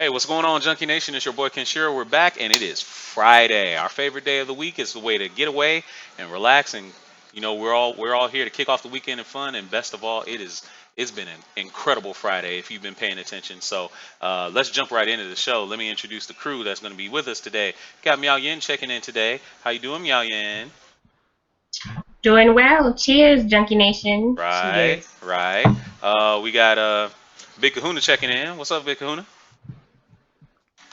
Hey, what's going on, Junkie Nation? It's your boy Kenshiro. We're back, and it is Friday. Our favorite day of the week is the way to get away and relax, and we're all here to kick off the weekend in fun. And best of all, it's been an incredible Friday if you've been paying attention. So let's jump right into the show. Let me introduce the crew that's going to be with us today. Got Miao Yin checking in today. How you doing, Miao Yin? Doing well. Cheers, Junkie Nation. Right, Cheers. right. We got Big Kahuna checking in. What's up, Big Kahuna?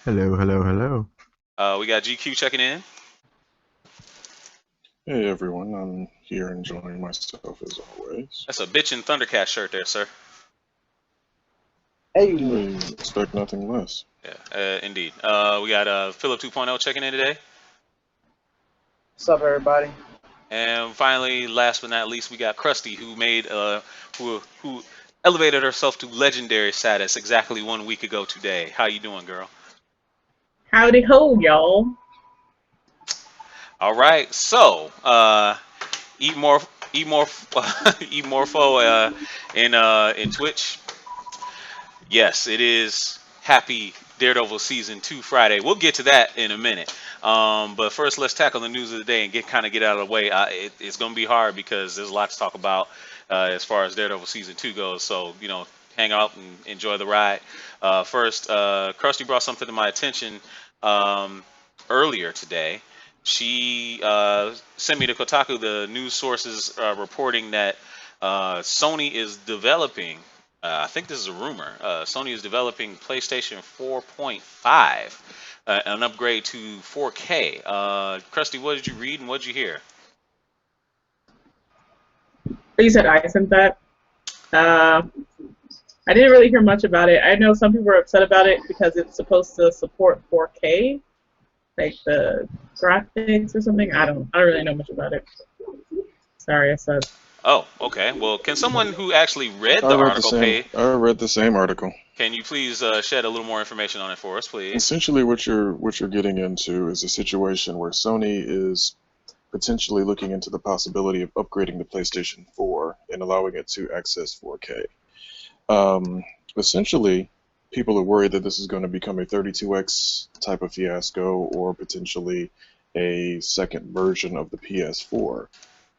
Hello, hello, hello. We got GQ checking in. Hey everyone, I'm here enjoying myself as always. That's a bitchin' Thundercat shirt there, sir. Hey, I expect nothing less. Yeah, indeed. We got Philip 2.0 checking in today. what's up, everybody? And finally, last but not least, we got Krusty, who made who elevated herself to legendary status exactly 1 week ago today. How you doing, girl? Howdy ho, y'all. All right. So, eat more, eat more, eat more fo in Twitch. Yes, it is happy Daredevil season 2 Friday. We'll get to that in a minute. But first, let's tackle the news of the day and get out of the way. It's going to be hard because there's a lot to talk about as far as Daredevil season 2 goes. So hang out and enjoy the ride. First, Krusty brought something to my attention um, earlier today. She sent me to Kotaku the news sources reporting that Sony is developing. I think this is a rumor. Sony is developing PlayStation 4.5, an upgrade to 4K. Krusty, what did you read and what did you hear? You said I sent that. Uh, I didn't really hear much about it. I know some people are upset about it because it's supposed to support 4K, like the graphics or something. I don't really know much about it. Sorry, I said. Oh, okay. Well, can someone who actually read I the read the article same. pay? I read the same article. Can you please shed a little more information on it for us, please? Essentially, what you're getting into is a situation where Sony is potentially looking into the possibility of upgrading the PlayStation 4 and allowing it to access 4K. Um, Essentially, people are worried that this is going to become a 32x type of fiasco or potentially a second version of the PS4,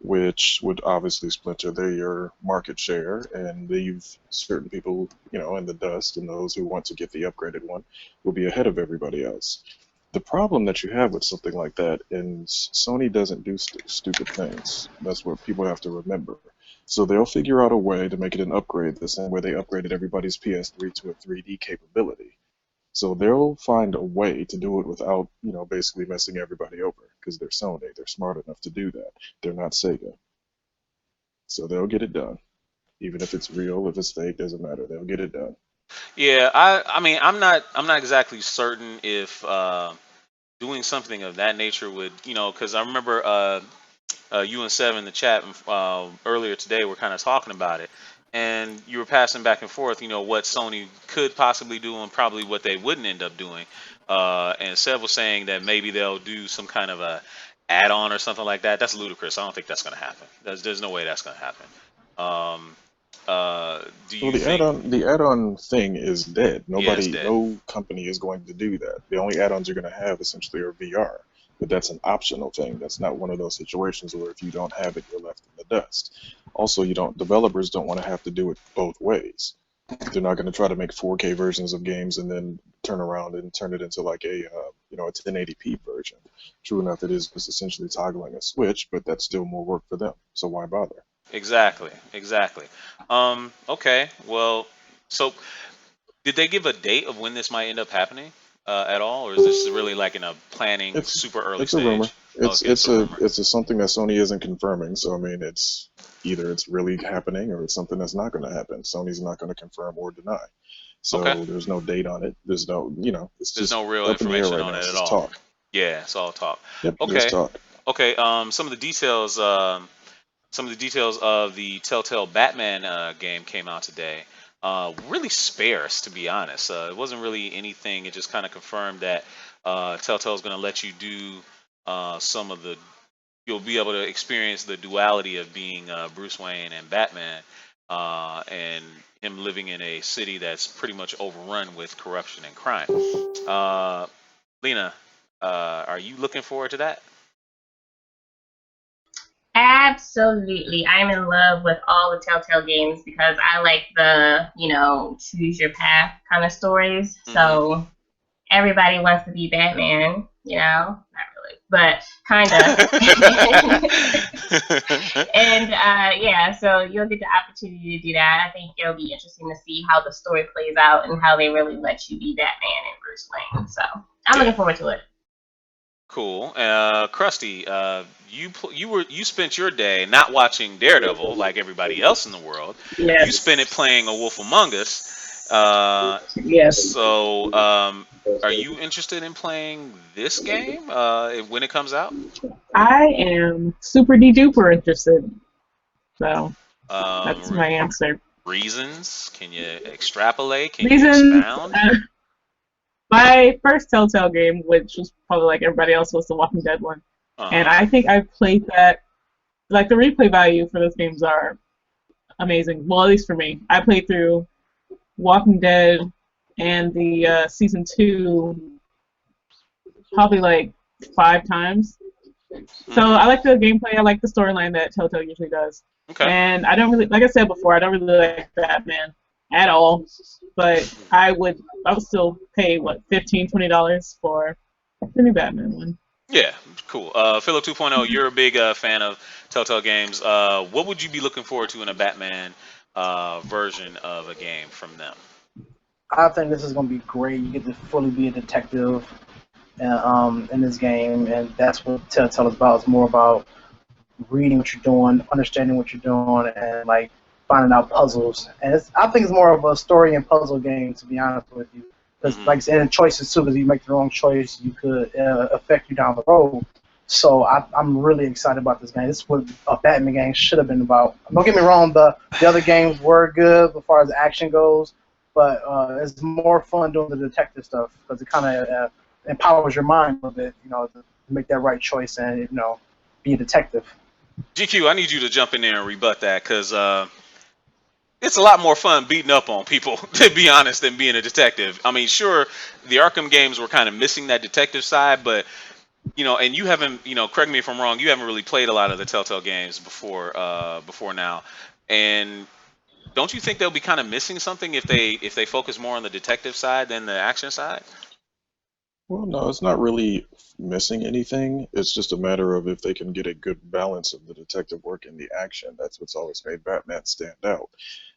which would obviously splinter their market share and leave certain people, in the dust, and those who want to get the upgraded one will be ahead of everybody else. The problem that you have with something like that, and Sony doesn't do stupid things. That's what people have to remember. So they'll figure out a way to make it an upgrade the same way they upgraded everybody's PS3 to a 3D capability. So they'll find a way to do it without, basically messing everybody over because they're Sony. They're smart enough to do that. They're not Sega. So they'll get it done. Even if it's real, if it's fake, doesn't matter. They'll get it done. Yeah, I mean, I'm not exactly certain if doing something of that nature would, because I remember you and Seven in the chat earlier today were kind of talking about it, and you were passing back and forth, what Sony could possibly do and probably what they wouldn't end up doing. And Sev was saying that maybe they'll do some kind of a add-on or something like that. That's ludicrous. I don't think that's going to happen. There's no way that's going to happen. Um, do Well, you the think? add-on, the add-on thing is dead. Yeah, it's Nobody, dead. no company is going to do that. The only add-ons you're going to have essentially are VR, but that's an optional thing. That's not one of those situations where if you don't have it, you're left in the dust. Also, developers don't want to have to do it both ways. They're not going to try to make 4K versions of games and then turn around and turn it into like a 1080p version. True enough, it is just essentially toggling a switch, but that's still more work for them. So why bother? Exactly, exactly. Okay, well, so did they give a date of when this might end up happening at all, or is this really like in a planning It's super early it's a rumor. stage? It's Okay, it's it's a a rumor. it's a something that Sony isn't confirming. So I mean, it's either it's really happening or it's something that's not going to happen. Sony's not going to confirm or deny. Okay, So there's no date on it. There's no, it's there's just no real up in the air information right on now. it It's at just all. talk. Yeah, it's all talk. Yep, just Okay, talk. okay. Some of the details of the Telltale Batman game came out today. Really sparse, to be honest. It wasn't really anything. It just kind of confirmed that Telltale is going to let you do some of the. You'll be able to experience the duality of being Bruce Wayne and Batman. and him living in a city that's pretty much overrun with corruption and crime. Lena, are you looking forward to that? Absolutely. I'm in love with all the Telltale games because I like the, choose your path kind of stories. Mhm. So everybody wants to be Batman, not really, but kind of. And yeah, so you'll get the opportunity to do that. I think it'll be interesting to see how the story plays out and how they really let you be Batman and Bruce Wayne. So I'm looking forward to it. Cool. Krusty, you spent your day not watching Daredevil like everybody else in the world. Yes. You spent it playing A Wolf Among Us. Yes. So, are you interested in playing this game when it comes out? I am super duper interested. So that's my answer. Reasons? Can you extrapolate? Can you Reasons. expound? My first Telltale game, which was probably like everybody else, was the Walking Dead one. And I think I played that. Like, the replay value for those games are amazing. Well, at least for me. I played through Walking Dead and the season 2 probably like 5 times. So I like the gameplay. I like the storyline that Telltale usually does. Okay. And I don't really, like I said before, I don't really like Batman at all. But I would still pay $15, $20 for the new Batman one. Yeah, cool. Philo 2.0, you're a big fan of Telltale games. What would you be looking forward to in a Batman version of a game from them? I think this is going to be great. You get to fully be a detective in this game, and that's what Telltale is about. It's more about reading what you're doing, understanding what you're doing, and like finding out puzzles. And I think it's more of a story and puzzle game, to be honest with you. Because, like I said, and choices too, because you make the wrong choice, you could affect you down the road. So I'm really excited about this game. This is what a Batman game should have been about. Don't get me wrong, the other games were good as far as action goes, but it's more fun doing the detective stuff because it kind of empowers your mind a little bit, to make that right choice and, be a detective. GQ, I need you to jump in there and rebut that because it's a lot more fun beating up on people, to be honest, than being a detective. I mean, sure, the Arkham games were kind of missing that detective side, but and you haven't, correct me if I'm wrong, you haven't really played a lot of the Telltale games before now, and don't you think they'll be kind of missing something if they focus more on the detective side than the action side? Well, no, it's not really missing anything. It's just a matter of if they can get a good balance of the detective work and the action. That's what's always made Batman stand out.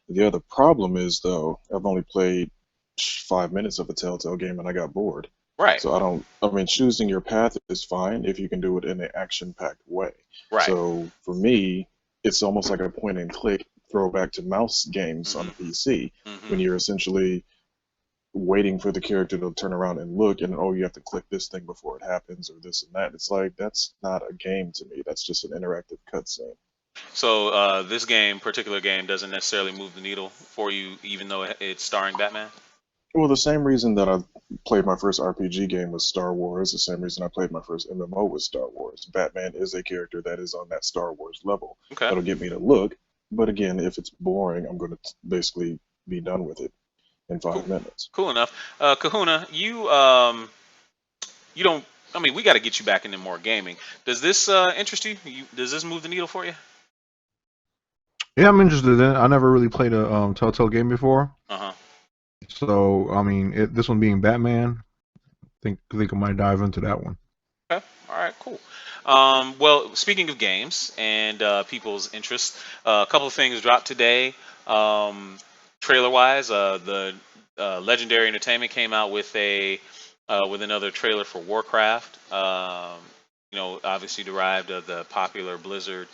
The other problem is, though, I've only played 5 minutes of a Telltale game and I got bored. Right. So choosing your path is fine if you can do it in an action-packed way. Right. So for me, it's almost like a point and click throwback to mouse games on the PC when you're essentially waiting for the character to turn around and look, and you have to click this thing before it happens or this and that. It's like, that's not a game to me. That's just an interactive cutscene. So this particular game, doesn't necessarily move the needle for you, even though it's starring Batman? Well, the same reason that I played my first RPG game was Star Wars, the same reason I played my first MMO was Star Wars. Batman is a character that is on that Star Wars level. Okay. That'll get me to look, but again, if it's boring, I'm going to basically be done with it in 5 minutes. Cool enough. Kahuna, you don't. I mean, we got to get you back into more gaming. Does this interest you? Does this move the needle for you? Yeah, I'm interested in it. I never really played a Telltale game before. Uh-huh. So, I mean, this one being Batman, I think I might dive into that one. Okay. All right. Cool. Well, speaking of games and people's interests, a couple of things dropped today. Trailer-wise, the Legendary Entertainment came out with another trailer for Warcraft. Obviously derived of the popular Blizzard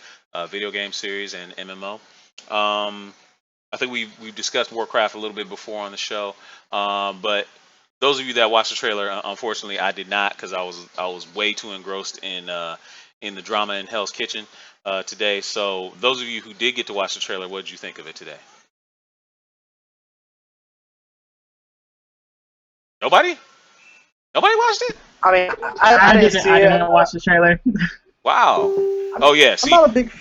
video game series and MMO. I think we've discussed Warcraft a little bit before on the show, but those of you that watched the trailer, unfortunately, I did not because I was way too engrossed in the drama in Hell's Kitchen today. So those of you who did get to watch the trailer, what did you think of it today? Nobody watched it? I mean, I didn't see it. I didn't watch the trailer. Wow. Oh yeah. I'm See, not a big.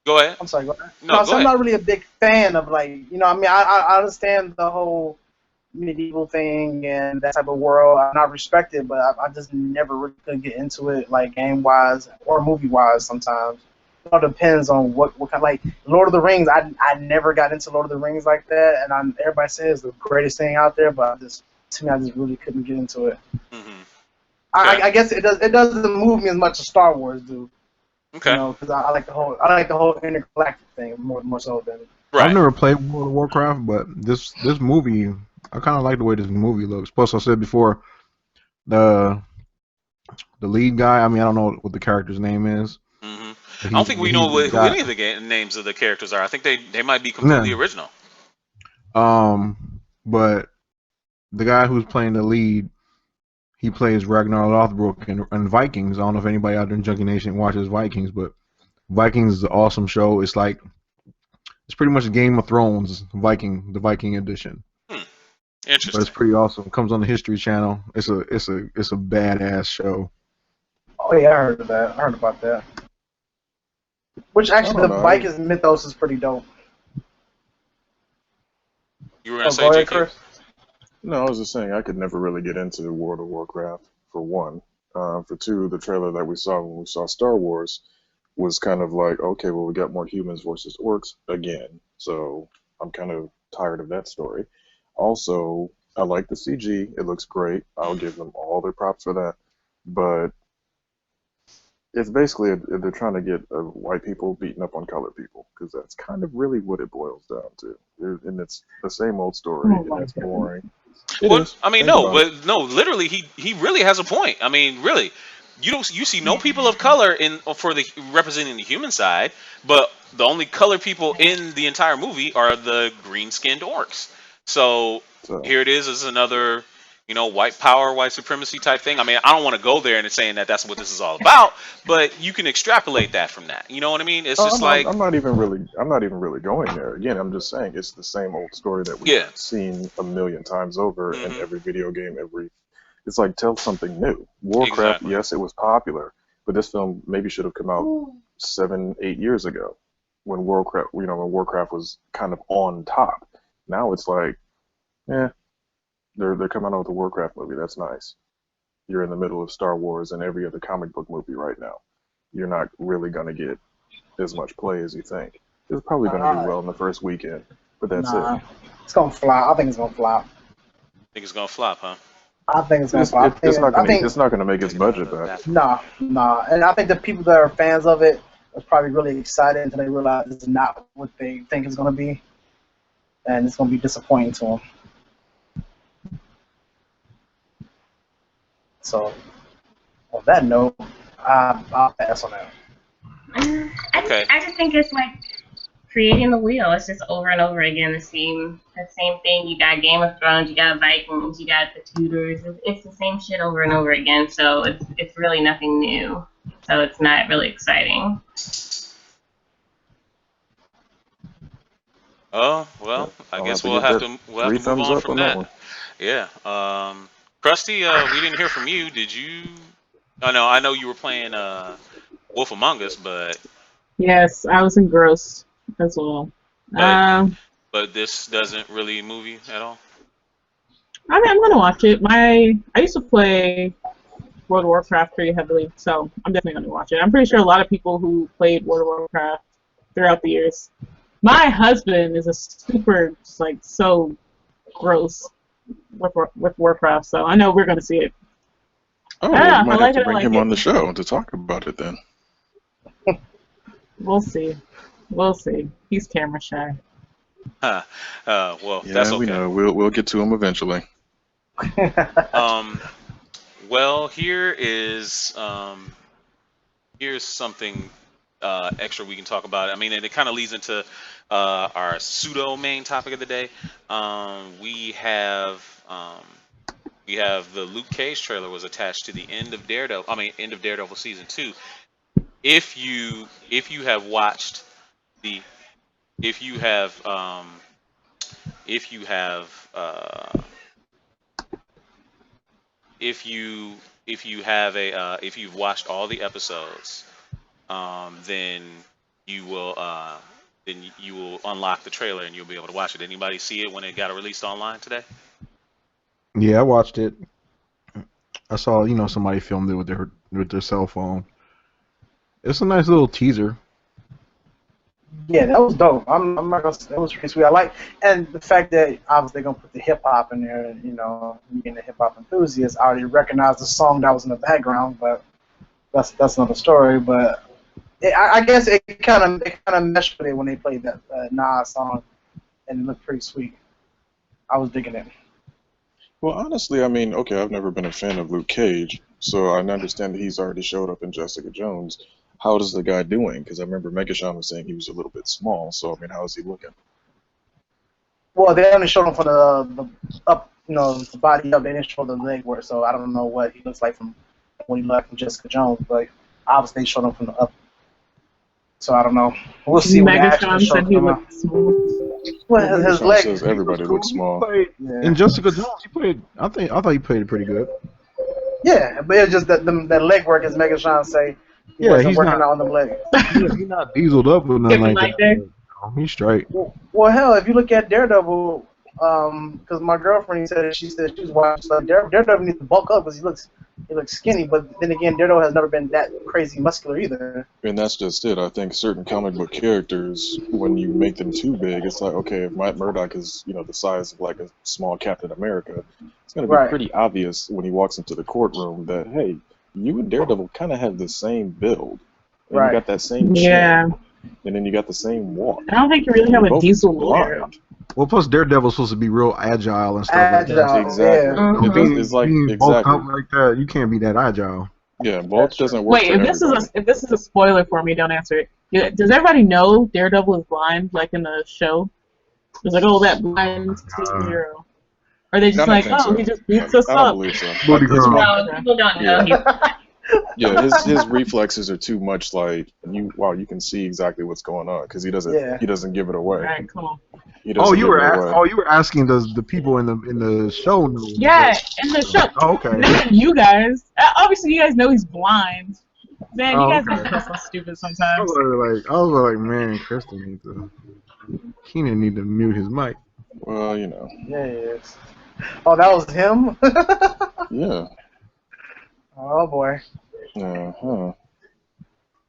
Go ahead. I'm sorry. Go ahead. No, No, go so I'm ahead. not really a big fan of like, I mean, I understand the whole medieval thing and that type of world. I respect it, but I just never really could get into it, like game wise or movie wise. Sometimes it all depends on what kind. Like Lord of the Rings, I never got into Lord of the Rings like that, and everybody says the greatest thing out there, but to me, I just really couldn't get into it. Hmm. I, Okay. I guess it doesn't move me as much as Star Wars do, Okay. because I like the whole intergalactic thing more so than. I've Right. never played World of Warcraft, but this movie, I kind of like the way this movie looks. Plus, I said before, the the lead guy. I mean, I don't know what the character's name is, Hmm. but I don't think we know he's who got any of the names of the characters are. I think they might be completely yeah. original. But the guy who's playing the lead, he plays Ragnar Lothbrok in Vikings. I don't know if anybody out there in Junkie Nation watches Vikings, but Vikings is an awesome show. It's pretty much Game of Thrones the Viking edition. Hmm. But it's Interesting. pretty awesome. It comes on the History Channel. It's a badass show. Oh yeah, I heard of that. I heard about that. Which I actually, don't the know. Vikings mythos is pretty dope. You were gonna Oh, say go ahead, GQ? Chris. No, I was just saying I could never really get into World of Warcraft for one. For two, the trailer that we saw when we saw Star Wars was kind of like, okay, well, we got more humans versus orcs again. So I'm kind of tired of that story. Also, I like the CG. It looks great. I'll Hmm. give them all their props for that. But it's basically they're trying to get white people beating up on colored people because that's kind of really what it boils down to. And it's the same old story, Oh and my it's god. boring. It Well, is. I mean, Think no, about it. but no, literally, he really has a point. I mean, really, you see no people of color in for the representing the human side, but the only colored people in the entire movie are the green skinned orcs. So So. here it is another, white power, white supremacy type thing. I mean, I don't want to go there and saying that that's what this is all about, but you can extrapolate that from that. You know what I mean? It's Oh, just like, I'm not even really going there. Again, I'm just saying it's the same old story that we've yeah, seen a million times over in hmm, every video game. It's like tell something new. Warcraft, exactly. yes, it was popular, but this film maybe should have come out 7, 8 years ago when Warcraft was kind of on top. Now it's like, eh, they're coming out with a Warcraft movie. That's nice. You're in the middle of Star Wars and every other comic book movie right now. You're not really gonna get as much play as you think. It's probably going to do Nah, well in the first weekend, but that's it. nah, it's gonna flop. I think it's gonna flop. Think it's gonna flop, huh? I think it's gonna It's flop. it, it's not I going to think it's not going to make its Taking out budget the back. bathroom. nah, and I think the people that are fans of it are probably really excited until they realize it's not what they think it's gonna be, and it's gonna be disappointing to them. So, on that note, I'll pass on that. Okay. I just think it's like creating the wheel. It's just over and over again the same thing. You got Game of Thrones, you got Vikings, you got the Tudors. It's the same shit over and over again. So it's really nothing new. So it's not really exciting. Oh well, I I'll have guess to give that we'll have three to move thumbs on up from on that that. one. Yeah. Krusty, we didn't hear from you. Did you? I know you were playing Wolf Among Us, but Yes, I was engrossed as well. but Um, but this doesn't really move you at all. I mean, I'm gonna watch it. I used to play World of Warcraft pretty heavily, so I'm definitely gonna watch it. I'm pretty sure a lot of people who played World of Warcraft throughout the years. My husband is a super like so gross with Warcraft, so I know we're gonna see it. Oh, I well, you don't know. I might have like to it. I bring like him it. on the show to talk about it then. We'll see. We'll see. He's camera shy. Huh. Well, that's Yeah, we okay. know. We'll get to him eventually. Um, well, here's something extra we can talk about. I mean, and it kind of leads into our pseudo main topic of the day. We have the Luke Cage trailer was attached to the end of Daredevil. I mean, end of Daredevil season 2. If you have watched the if you have if you have if you have a if you've watched all the episodes, then you will then you will unlock the trailer and you'll be able to watch it. Anybody see it when it got released online today? Yeah, I watched it. I saw, somebody filmed it with their cell phone. It's a nice little teaser. Yeah, that was dope. I'm not gonna. That was pretty sweet. I like, and the fact that obviously they're gonna put the hip hop in there. And, me being a hip hop enthusiast, I already recognized the song that was in the background, but that's another story. But I guess it kind of meshed with it when they played that Nas song, and it looked pretty sweet. I was digging it. Well, honestly, I mean, okay, I've never been a fan of Luke Cage, so I understand that he's already showed up in Jessica Jones. How is the guy doing? Because I remember Megashawn was saying he was a little bit small, so I mean, how is he looking? Well, they only showed him from the up, the body up. They didn't show the leg work, so I don't know what he looks like from when he left from Jessica Jones. But obviously, they showed him from the up, so I don't know. We'll see what actually Megatron shows said he him. looked small. Well, his Megashawn leg. says everybody looks small. Yeah. In Jessica Jones, he played. I thought he played it pretty good. Yeah, but it's just that that leg work, as Megatron say, he Yeah, wasn't he's working not. out on them legs. He's not dieseled up or nothing Looking like like that. that. He's straight. Well, hell, if you look at Daredevil, because my girlfriend said she was watching like Daredevil needs to bulk up because he looks skinny. But then again, Daredevil has never been that crazy muscular either. And that's just it. I think certain comic book characters, when you make them too big, it's like, okay, if Matt Murdock is, the size of like a small Captain America, it's going to be Right. pretty obvious when he walks into the courtroom that, hey, you and Daredevil kind of have the same build. And Right. you got that same chin. Yeah. And then you got the same walk. I don't think you really have You're a both diesel blind. lawyer. Well, plus Daredevil's supposed to be real agile and stuff like that. Agile, Exactly. Mhm. It's like, Being bulked exactly. up like that, you can't be that agile. Yeah, bulk That's true. doesn't work Wait, for if this everybody. is a spoiler for me, don't answer it. Yeah, does everybody know Daredevil is blind, like in the show? It's like, oh, that blind superhero. Or are they I just don't like, think oh, so. he just beats us I don't up? believe so. Booty His girl. No, people don't know. Yeah, his reflexes are too much like you can see exactly what's going on because he doesn't give it away. Alright, come on. He doesn't give it away. You were asking does the people in the show know? Yeah, in the show. Oh, okay. Not you guys. Obviously, you guys know he's blind. Man, you Oh, guys okay. are so stupid I sometimes. was like, man, Kristen Keenan need to mute his mic. Well, Yeah, he is. Oh, that was him. yeah. Oh boy. Uh-huh.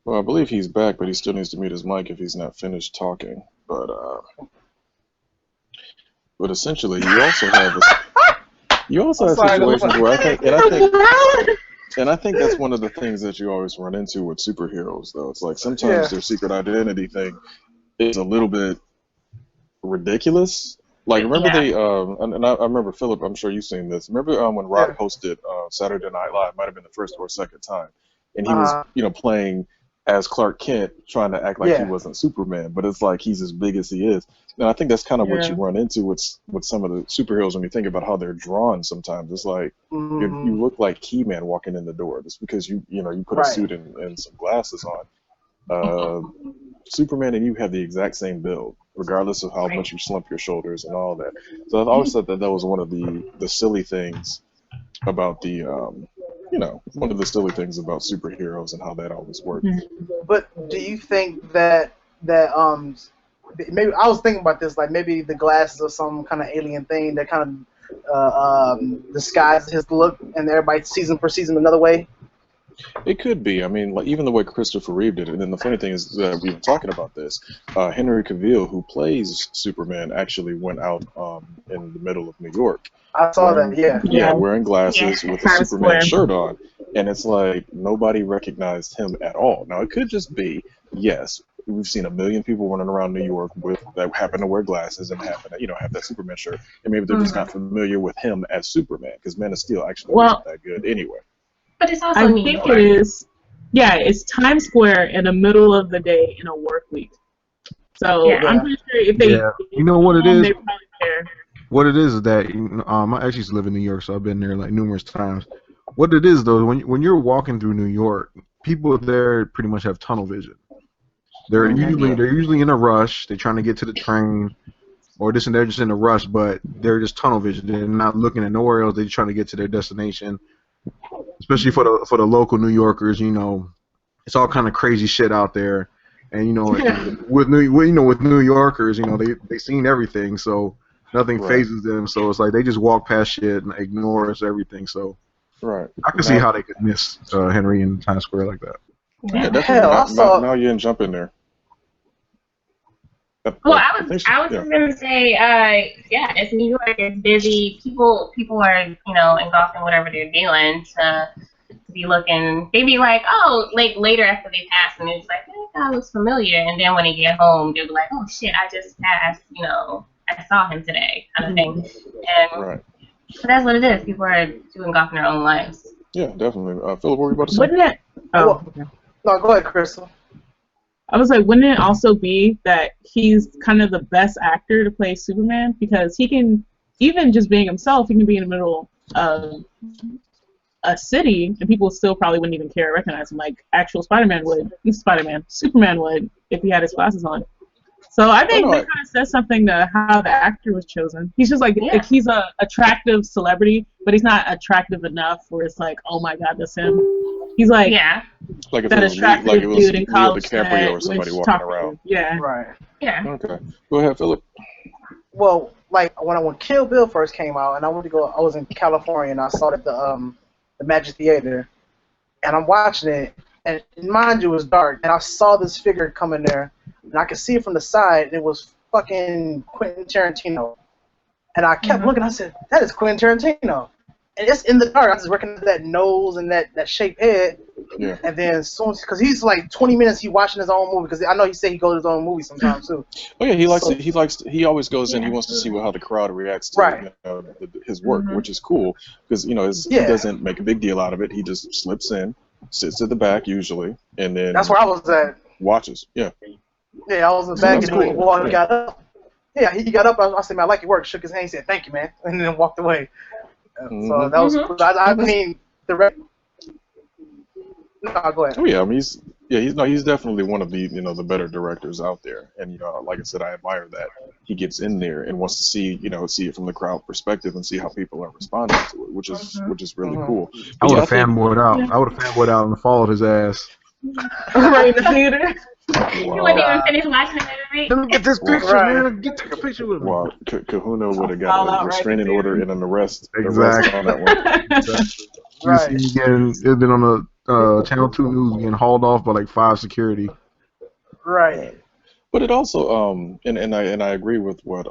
Well, I believe he's back, but he still needs to mute his mic if he's not finished talking. But essentially, you also have situations where I think that's one of the things that you always run into with superheroes, though. It's like sometimes their secret identity thing is a little bit ridiculous. Like, remember they, and I remember, Philip, I'm sure you've seen this. Remember when Rod hosted Saturday Night Live, might have been the first or second time, and he was, playing as Clark Kent, trying to act like he wasn't Superman, but it's like he's as big as he is. And I think that's kind of what you run into with some of the superheroes when you think about how they're drawn sometimes. It's like, you look like He-Man walking in the door just because you put a suit and some glasses on. Superman and you have the exact same build, regardless of how much you slump your shoulders and all that. So I've always thought that was one of the silly things about the, one of the silly things about superheroes and how that always works. But do you think that maybe I was thinking about this, like maybe the glasses are some kind of alien thing that kind of disguises his look, and everybody sees him perceives him another way? It could be. I mean, like even the way Christopher Reeve did it. And then the funny thing is that we've been talking about this. Henry Cavill, who plays Superman, actually went out in the middle of New York. I saw that. Yeah. Yeah, wearing glasses with a Times Superman Square. shirt on, and it's like nobody recognized him at all. Now it could just be, yes, we've seen a million people running around New York that happen to wear glasses and happen to have that Superman shirt, and maybe they're just not familiar with him as Superman because Man of Steel actually wasn't that good anyway. But it's also I New think York. it is. Yeah, it's Times Square in the middle of the day in a work week. So I'm pretty sure if they, you know what it is. they probably care. What it is that I actually used to live in New York, so I've been there like numerous times. What it is though, when you're walking through New York, people there pretty much have tunnel vision. They're usually in a rush. They're trying to get to the train, or this and they're just in a rush, but they're just tunnel vision. They're not looking at nowhere else. They're trying to get to their destination. Especially for the local New Yorkers, it's all kind of crazy shit out there. And with New Yorkers, they seen everything, so nothing Right. phases them. So it's like they just walk past shit and ignore us everything. So Right. I can see how they could miss Henry in Times Square like that. Yeah, Yeah. definitely. Hell, I saw. Now you can jump in there. Well, I was yeah. just gonna say, yeah, it's New York. It's busy. People are, engulfed in whatever they're doing to be looking. They be like, oh, like later after they pass, and it's like, that guy looks familiar. And then when they get home, they'll be like, oh shit, I just passed. I saw him today, kind of thing. And Right. that's what it is. People are too engulfed in their own lives. Yeah, definitely. Philip, what were you about to say? Wouldn't it? Oh, Well- okay. No, go ahead, Crystal. I was like, wouldn't it also be that he's kind of the best actor to play Superman because he can, even just being himself, he can be in the middle of a city and people still probably wouldn't even care or recognize him like actual Superman would if he had his glasses on. So I think that kind of says something to how the actor was chosen. He's just like he's a attractive celebrity, but he's not attractive enough where it's like, oh my god, that's him. He's like Like if that it was attractive like it was dude in Leo college DiCaprio or somebody walking around. Yeah. Right. Yeah. Okay. Go ahead, Philip. Well, like when Kill Bill first came out, and I was in California, and I saw it at the Magic Theater, and I'm watching it, and mind you, it was dark, and I saw this figure come in there, and I could see it from the side, and it was fucking Quentin Tarantino, and I kept looking. I said, "That is Quentin Tarantino," and it's in the dark. I just recognized that nose and that shaped head. Yeah. And then soon, because he's like 20 minutes, he watching his own movie. Because I know he said he goes to his own movie sometimes too. Oh yeah, he always goes in. He wants to see how the crowd reacts to his work, which is cool because he doesn't make a big deal out of it. He just slips in, sits at the back usually, and then that's where I was at. Watches. Yeah. Yeah, I was in the back, and he got up. Yeah, he got up. I said, "Man, I like your work." Shook his hand. He said, "Thank you, man," and then walked away. So that was cool. I mean, the rest. No, go ahead. Oh yeah, I mean he's definitely one of the the better directors out there, and like I said, I admire that he gets in there and wants to see it from the crowd perspective and see how people are responding to it, which is really cool. I would have fanboyed out. I would have fanboyed out and followed his ass. Right in the theater. You wouldn't even finish watching the movie. Let me get this picture, man. Take a picture with me. Wow, Kahuna would have got a restraining order and an arrest. Exactly. On that one. Right. You see, it's been on the Channel 2 News getting hauled off by like 5 security. Right. But it also and I agree with what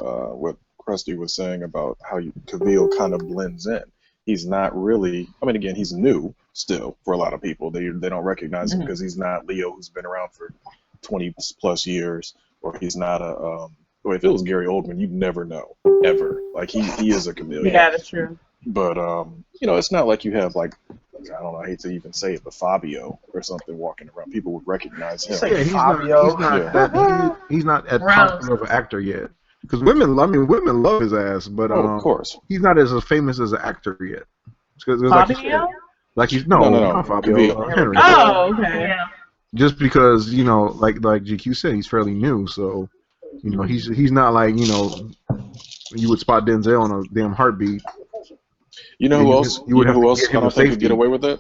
Krusty was saying about how Cavill kind of blends in. He's not really. I mean, again, he's new still for a lot of people. They don't recognize him because he's not Leo, who's been around for 20 plus years, or he's not a. Or if it was Gary Oldman, you'd never know ever. Like he is a chameleon. Yeah, that's true. But it's not like you have like. I don't know. I hate to even say it, but Fabio or something walking around, people would recognize him. Yeah, he's not at popular of an actor yet. Because women love his ass, but of course, he's not as famous as an actor yet. Fabio? Like he's no, not Fabio. Henry. Oh, okay. Yeah. Just because like GQ said, he's fairly new, so he's not like you would spot Denzel on a damn heartbeat. You know who else? You would have who to else get him I don't a think could safety. get away with it?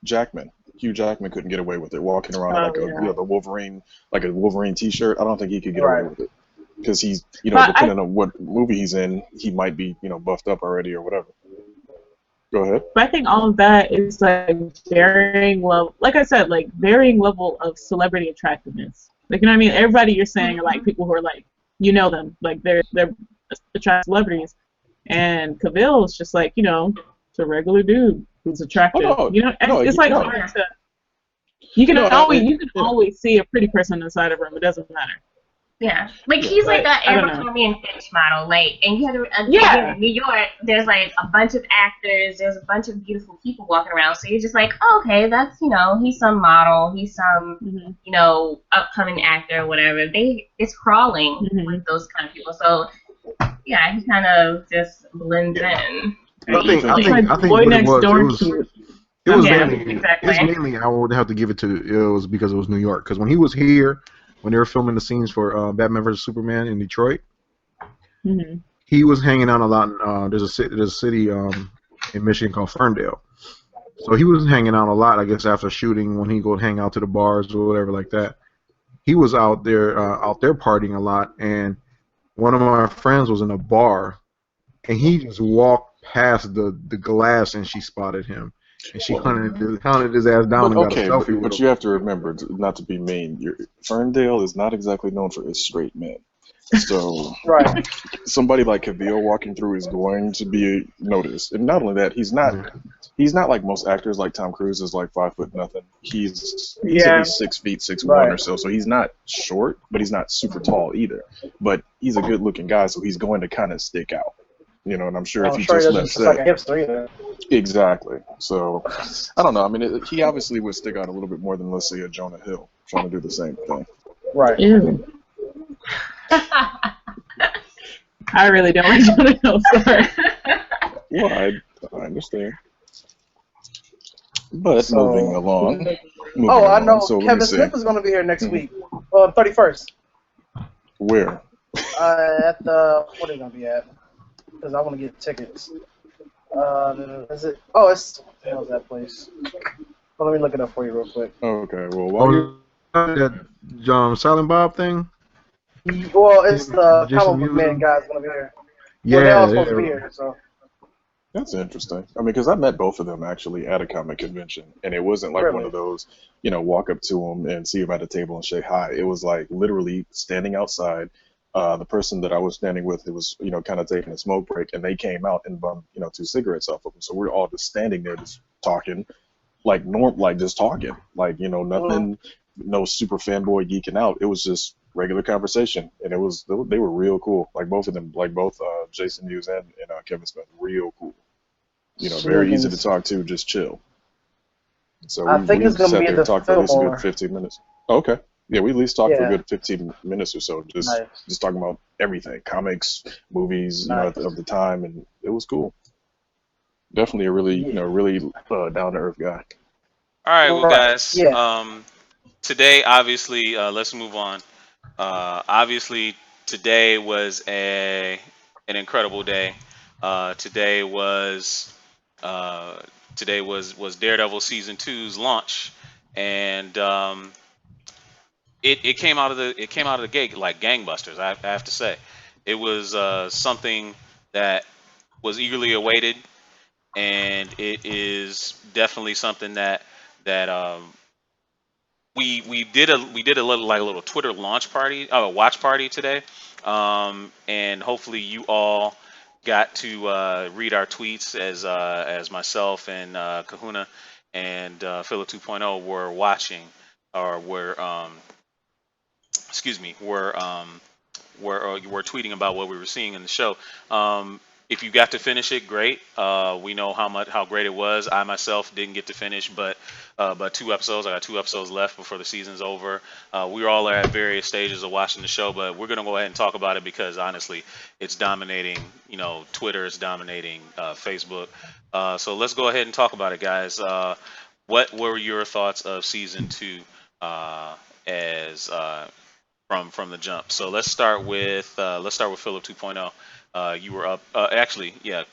Jackman. Hugh Jackman couldn't get away with it, walking around the Wolverine, like a Wolverine T-shirt. I don't think he could get away with it because he's, depending on what movie he's in, he might be, buffed up already or whatever. Go ahead. But I think all of that is like varying level. Like I said, like varying level of celebrity attractiveness. Like what I mean? Everybody you're saying are like people who are like them, like they're attractive celebrities. And Cavill is just like, it's a regular dude who's attractive. It's like hard to. You can always see a pretty person on the side of a room. It doesn't matter. Yeah, like he's like an Abercrombie and Fitch model, like, and you have to, in New York, there's like a bunch of actors, there's a bunch of beautiful people walking around, so you're just like, oh, okay, that's, he's some model, he's some, upcoming actor, or whatever. It's crawling with those kind of people, so yeah, he kind of just blends in. I think Boy what Next it Door was cute. it was Exactly. mainly I would have to give it to it was because it was New York, because when he was here, when they were filming the scenes for Batman vs Superman in Detroit, he was hanging out a lot. There's a city in Michigan called Ferndale, so he was hanging out a lot. I guess after shooting, when he go hang out to the bars or whatever like that. he was out there partying a lot, and one of my friends was in a bar, and he just walked past the glass, and she spotted him, and she Well, hunted his ass down but and got a okay, selfie with but him. you have to remember, not to be mean, Ferndale is not exactly known for its straight men. So Right. somebody like Cavill walking through is going to be noticed. And not only that, he's Yeah. not like most actors. Like Tom Cruise is like 5 foot nothing. He's at Yeah. least 6 feet, 6'1" or Right. so. So he's not short, but he's not super tall either. But he's a good looking guy, so he's going to kind of stick out. You know, and I'm sure if I'm he sure he just doesn't left just like a set, hipster either. exactly. So I don't know. I mean, he obviously would stick out a little bit more than, let's say, a Jonah Hill trying to do the same thing. Right. Ew. I really don't like Jonah Hill. Sorry. Well, I understand. But So- moving along. Oh, I know. So let me Kevin see. Smith is going to be here next Mhm. week, 31st. Where? At the what are they going to be at? Because I want to get tickets. Is it? Oh, it's what the hell is that place? Well, let me look it up for you real quick. Okay. Well, while you That Silent Bob thing. Well, it's the Jason comic book man Mewes. guy's going to be here. Yeah, Well, they're all supposed to be yeah. here, so. That's interesting. I mean, because I met both of them actually at a comic convention, and it wasn't like one Really? of those, walk up to them and see them at a table and say hi. It was like literally standing outside. The person that I was standing with, it was, kind of taking a smoke break, and they came out and bummed, 2 cigarettes off of them. So we're all just standing there, just talking, like just talking, like nothing, no super fanboy geeking out. It was just regular conversation, and they were real cool. Like both of them, like both Jason Mewes and Kevin Smith, real cool. Very easy to talk to, just chill. So I think it's gonna sat be there at and the talked for at least a Fillmore. good 15 minutes. Okay. Yeah, we at least talked for a Yeah. good 15 minutes or so, just Nice. just talking about everything, comics, movies, Nice. of the time, and it was cool. Definitely a really, Yeah. really down to earth guy. All right, well, Right. guys. Yeah. Today, obviously, let's move on. Obviously, today was an incredible day. Today was uh, today was Daredevil season two's launch, and it came out of the gate like gangbusters. I have to say, it was something that was eagerly awaited, and it is definitely something that we did a little Twitter launch party, watch party today, and hopefully you all got to read our tweets as myself and Kahuna and Philip 2.0 were watching, or excuse me, were tweeting about what we were seeing in the show. If you got to finish it, great. We know how great it was. I myself didn't get to finish, but 2 episodes. I got 2 episodes left before the season's over. We all are at various stages of watching the show, but we're gonna go ahead and talk about it because honestly, it's dominating. Twitter is dominating Facebook. So let's go ahead and talk about it, guys. What were your thoughts of season two as from the jump? So let's start with Philip 2.0. You were up. Actually, yeah.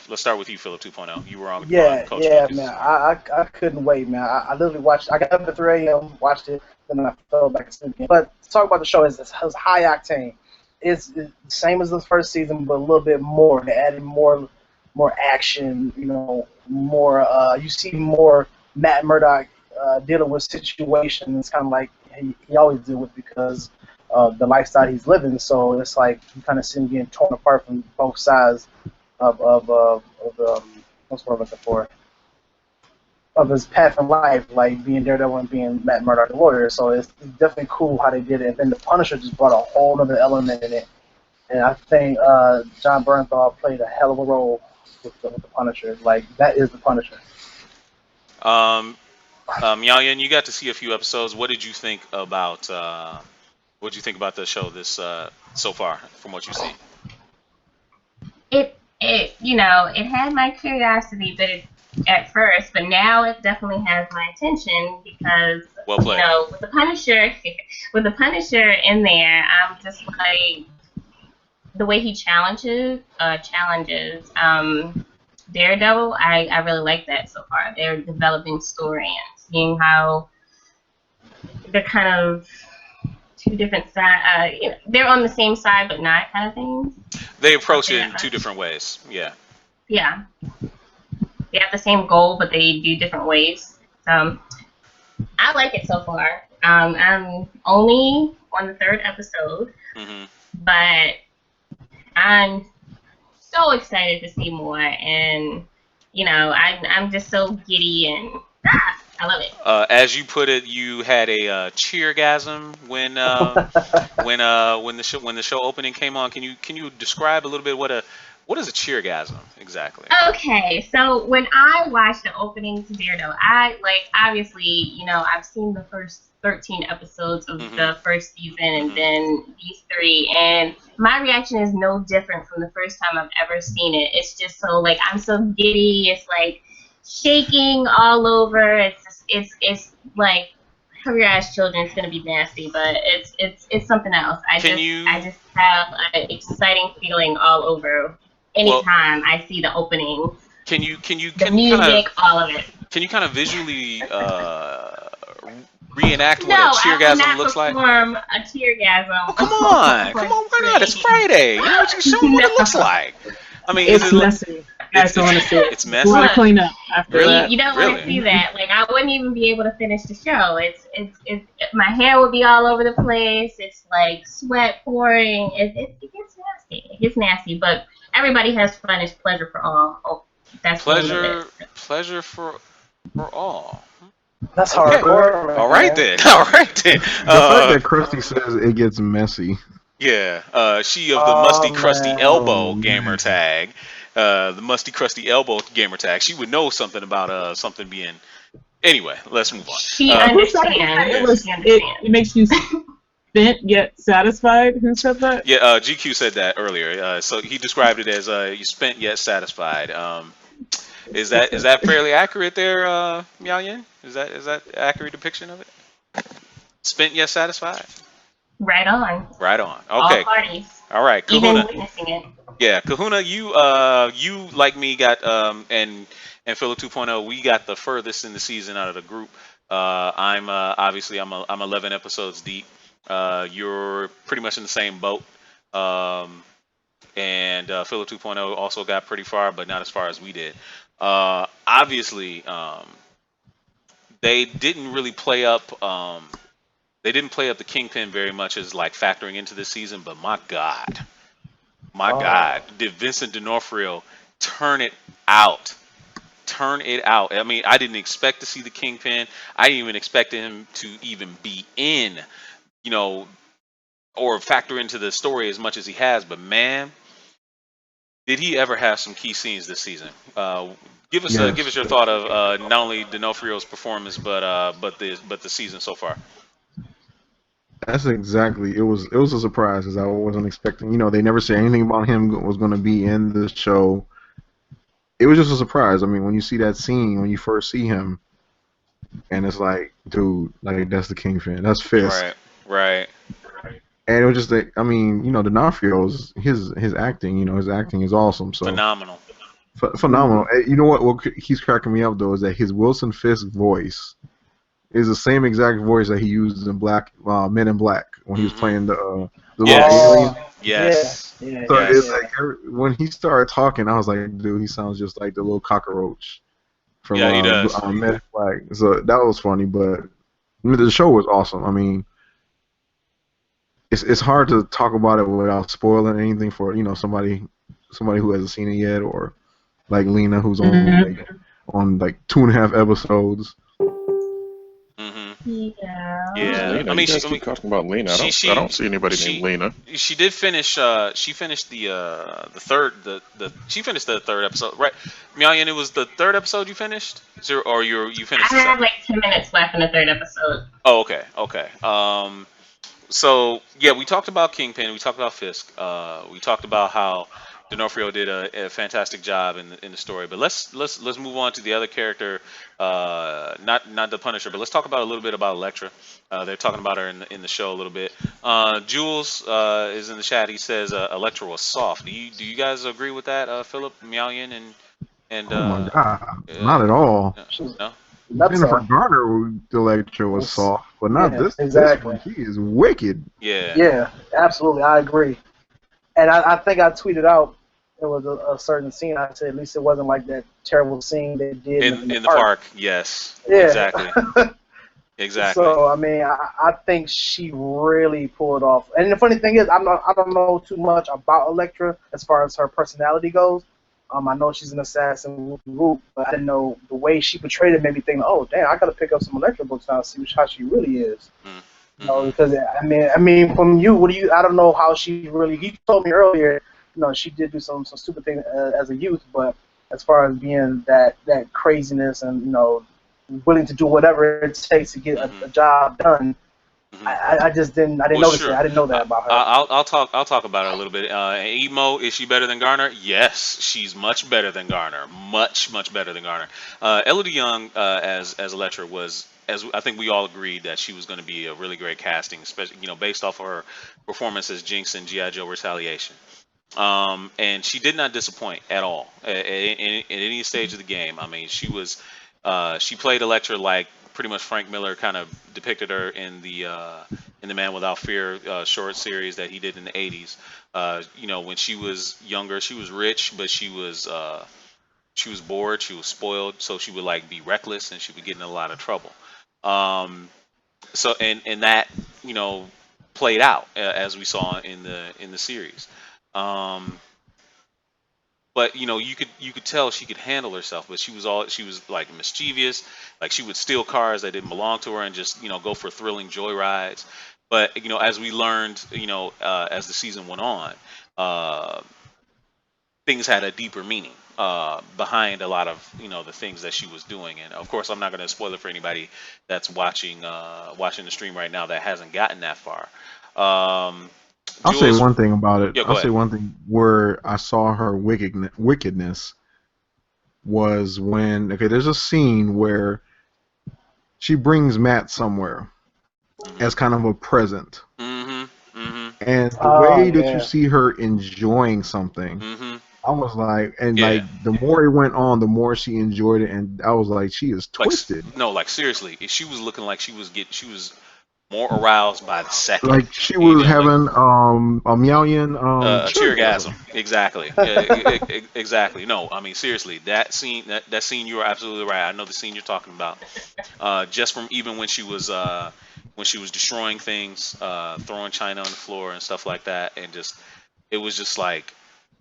Let's start with you, Philip 2.0. You were on Yeah, Coach yeah, Focus. man. I couldn't wait, man. I literally watched. I got up at 3 a.m., watched it, then I fell back asleep again. But to talk about the show, it's high octane. It's the same as the first season, but a little bit more. They added more action. More. You see more Matt Murdock dealing with situations, kind of like he always deal with because of the lifestyle he's living. So it's like you kind of see him getting torn apart from both sides of what's what I'm looking for, of his path in life, like being Daredevil and being Matt Murdock the lawyer. So it's definitely cool how they did it. And then the Punisher just brought a whole other element in it. And I think John Bernthal played a hell of a role with the Punisher. Like, that is the Punisher. Yayan, you got to see a few episodes. What did you think about the show this so far from what you've seen? It had my curiosity, at first, but now it definitely has my attention because Well played. with the Punisher, in there, I'm just like the way he challenges Daredevil. I really like that so far. They're developing story and seeing how they're kind of two different sides. They're on the same side but not kind of things. They approach Say it that in right? two different ways. Yeah. Yeah, they have the same goal, but they do different ways. I like it so far. I'm only on the third episode, Hmm. but I'm so excited to see more. And I'm just so giddy and I love it. As you put it, you had a cheergasm when the show opening came on. Can you describe a little bit what is a cheergasm exactly? Okay, so when I watched the opening to Daredevil, I obviously, I've seen the first 13 episodes of Hmm. the first season and Hmm. then these three, and my reaction is no different from the first time I've ever seen it. It's just so I'm so giddy. It's shaking all over. It's like cover your eyes, children. It's gonna be nasty, but it's something else. I Can just I you just have an exciting feeling all over well anytime I see the opening, can you can you the can kind music, of all of it. can you kind of visually reenact No, what a I will cheergasm not looks like? perform a Oh, teargasm come on, come on on, why not? It's screen. Friday. You know what? You show them what No. it looks like. I mean, is It's it? messy. I It's just don't want to see it. it's It's a lot messy. of Look, cleanup after Really? you that. don't want to Really? see Hmm. that. I wouldn't even be able to finish the show. It's my hair would be all over the place. It's sweat pouring. It gets nasty. It gets nasty, but everybody has fun. It's pleasure for all. Oh, that's the name of it. Pleasure for all. That's Okay. hardcore, All right man. then. All right then. The fact that Krusty says it gets messy. Yeah. She of the musty Oh crusty man. Oh elbow gamer man. tag. The musty crusty elbow gamer tag. She would know something about something being. Anyway, let's move on. She Who said it? understands. It Yeah. was She it understands. makes you spent yet satisfied. Who said that? Yeah. GQ said that earlier. So he described it as you spent yet satisfied. Is that fairly accurate there, Miao Yin? Is that accurate depiction of it? Spent yet satisfied. Right on. Right on. All Okay. parties, All right. even Kahuna. witnessing it. Yeah, Kahuna. You like me got and Philip 2.0. We got the furthest in the season out of the group. I'm obviously I'm 11 episodes deep. You're pretty much in the same boat. Um, and Philip 2.0 also got pretty far, but not as far as we did. Obviously, they didn't really play up. They didn't play up the Kingpin very much as factoring into this season. But my Oh. God, did Vincent D'Onofrio turn it out? Turn it out. I mean, I didn't expect to see the Kingpin. I didn't even expect him to even be in, you know, or factor into the story as much as he has. But man, did he ever have some key scenes this season? Give us Yes. your thought of not only D'Onofrio's performance, but the season so far. That's exactly. It was a surprise because I wasn't expecting. They never said anything about him was going to be in the show. It was just a surprise. I mean, when you see that scene, when you first see him, and it's like, dude, that's the Kingpin. That's Fisk. Right, right. And it was just like, I mean, D'Onofrio's his acting. His acting is awesome. So Phenomenal. phenomenal. You know what? What keeps cracking me up though is that his Wilson Fisk voice is the same exact voice that he used in Men in Black when he was Hmm. playing the little Yes. alien. Oh. Yeah. Yes. Yeah. So Yeah. it's Yes. Yeah. like when he started talking, I was like, dude, he sounds just like the little cockroach from Yeah, he does. Men in Black. So that was funny, but the show was awesome. I mean, it's hard to talk about it without spoiling anything for somebody who hasn't seen it yet, or like Lena who's only Hmm. on 2.5 episodes. Hmm. Yeah. Who's Yeah. Lena? You guys keep talking about Lena. I She don't. I she don't see anybody named she Lena. she did finish. She finished the third she finished the third episode, right? Miayan, it was the third episode you finished, or you finished I the have second? 10 minutes left in the third episode. Oh, okay, okay. So yeah, we talked about Kingpin. We talked about Fisk. We talked about how D'Onofrio did a fantastic job in the story. But let's move on to the other character. Not the Punisher, but let's talk about a little bit about Elektra. They're talking about her in the show a little bit. Jules is in the chat. He says Elektra was soft. Do you guys agree with that, Philip, Miaoyan, and Oh my God, uh, not at all. She's no? nuts Jennifer off. Garner, the lecture was It's, soft, but not yeah, this exactly. one. She is wicked. Yeah. Yeah, absolutely. I agree. And I think I tweeted out it was a certain scene. I said at least it wasn't like that terrible scene they did in the In the park. park, yes, Yeah. exactly, exactly. So I mean, I think she really pulled off. And the funny thing is, I don't know too much about Elektra as far as her personality goes. I know she's an assassin, whoop, whoop, but I didn't know the way she portrayed it made me think, oh damn, I gotta pick up some Elektra books now and see how she really is. You know, Mm-hmm. because I mean, from you, what do you? I don't know how she really. You told me earlier, you know, she did do some stupid thing as a youth, but as far as being that craziness and you know, willing to do whatever it takes to get Mm-hmm. a job done, Mm-hmm. I just I didn't Well, notice that. sure. I didn't know that about her. I'll talk about it a little bit. Emo, is she better than Garner? Yes, she's much better than Garner. Much better than Garner. Elodie Young as Elektra was, as I think we all agreed that she was going to be a really great casting, especially based off her performance as Jinx in GI Joe Retaliation. And she did not disappoint at all at any stage of the game. I mean, she played Elektra like pretty much Frank Miller kind of depicted her in the Man Without Fear short series that he did in the 80s. When she was younger, she was rich, but she was bored, she was spoiled, so she would like be reckless and she would get in a lot of trouble. Um, and that you know played out as we saw in the series. Um, but you could tell she could handle herself, but she was like mischievous, like she would steal cars that didn't belong to her and just go for thrilling joyrides. But as we learned, as the season went on, uh, things had a deeper meaning behind a lot of the things that she was doing. And of course, I'm not going to spoil it for anybody that's watching the stream right now that hasn't gotten that far. Um, I'll say Jules, one thing about it. yeah, I'll go say ahead. one thing where I saw her wickedness was when there's a scene where she brings Matt somewhere Hmm. as kind of a present, Hmm. Hmm. and the Oh way that you yeah. see her enjoying something, Hmm. I was like, and Yeah. like the more it went on, the more she enjoyed it, and I was like, she is Like twisted. no, like seriously, if she was looking like she was more aroused by the second. Like she was Like having a million a cheergasm. cheergasm. Exactly. Yeah, exactly. No, I mean seriously, that scene you are absolutely right. I know the scene you're talking about. Just from even when she was destroying things, throwing china on the floor and stuff like that, and just it was just like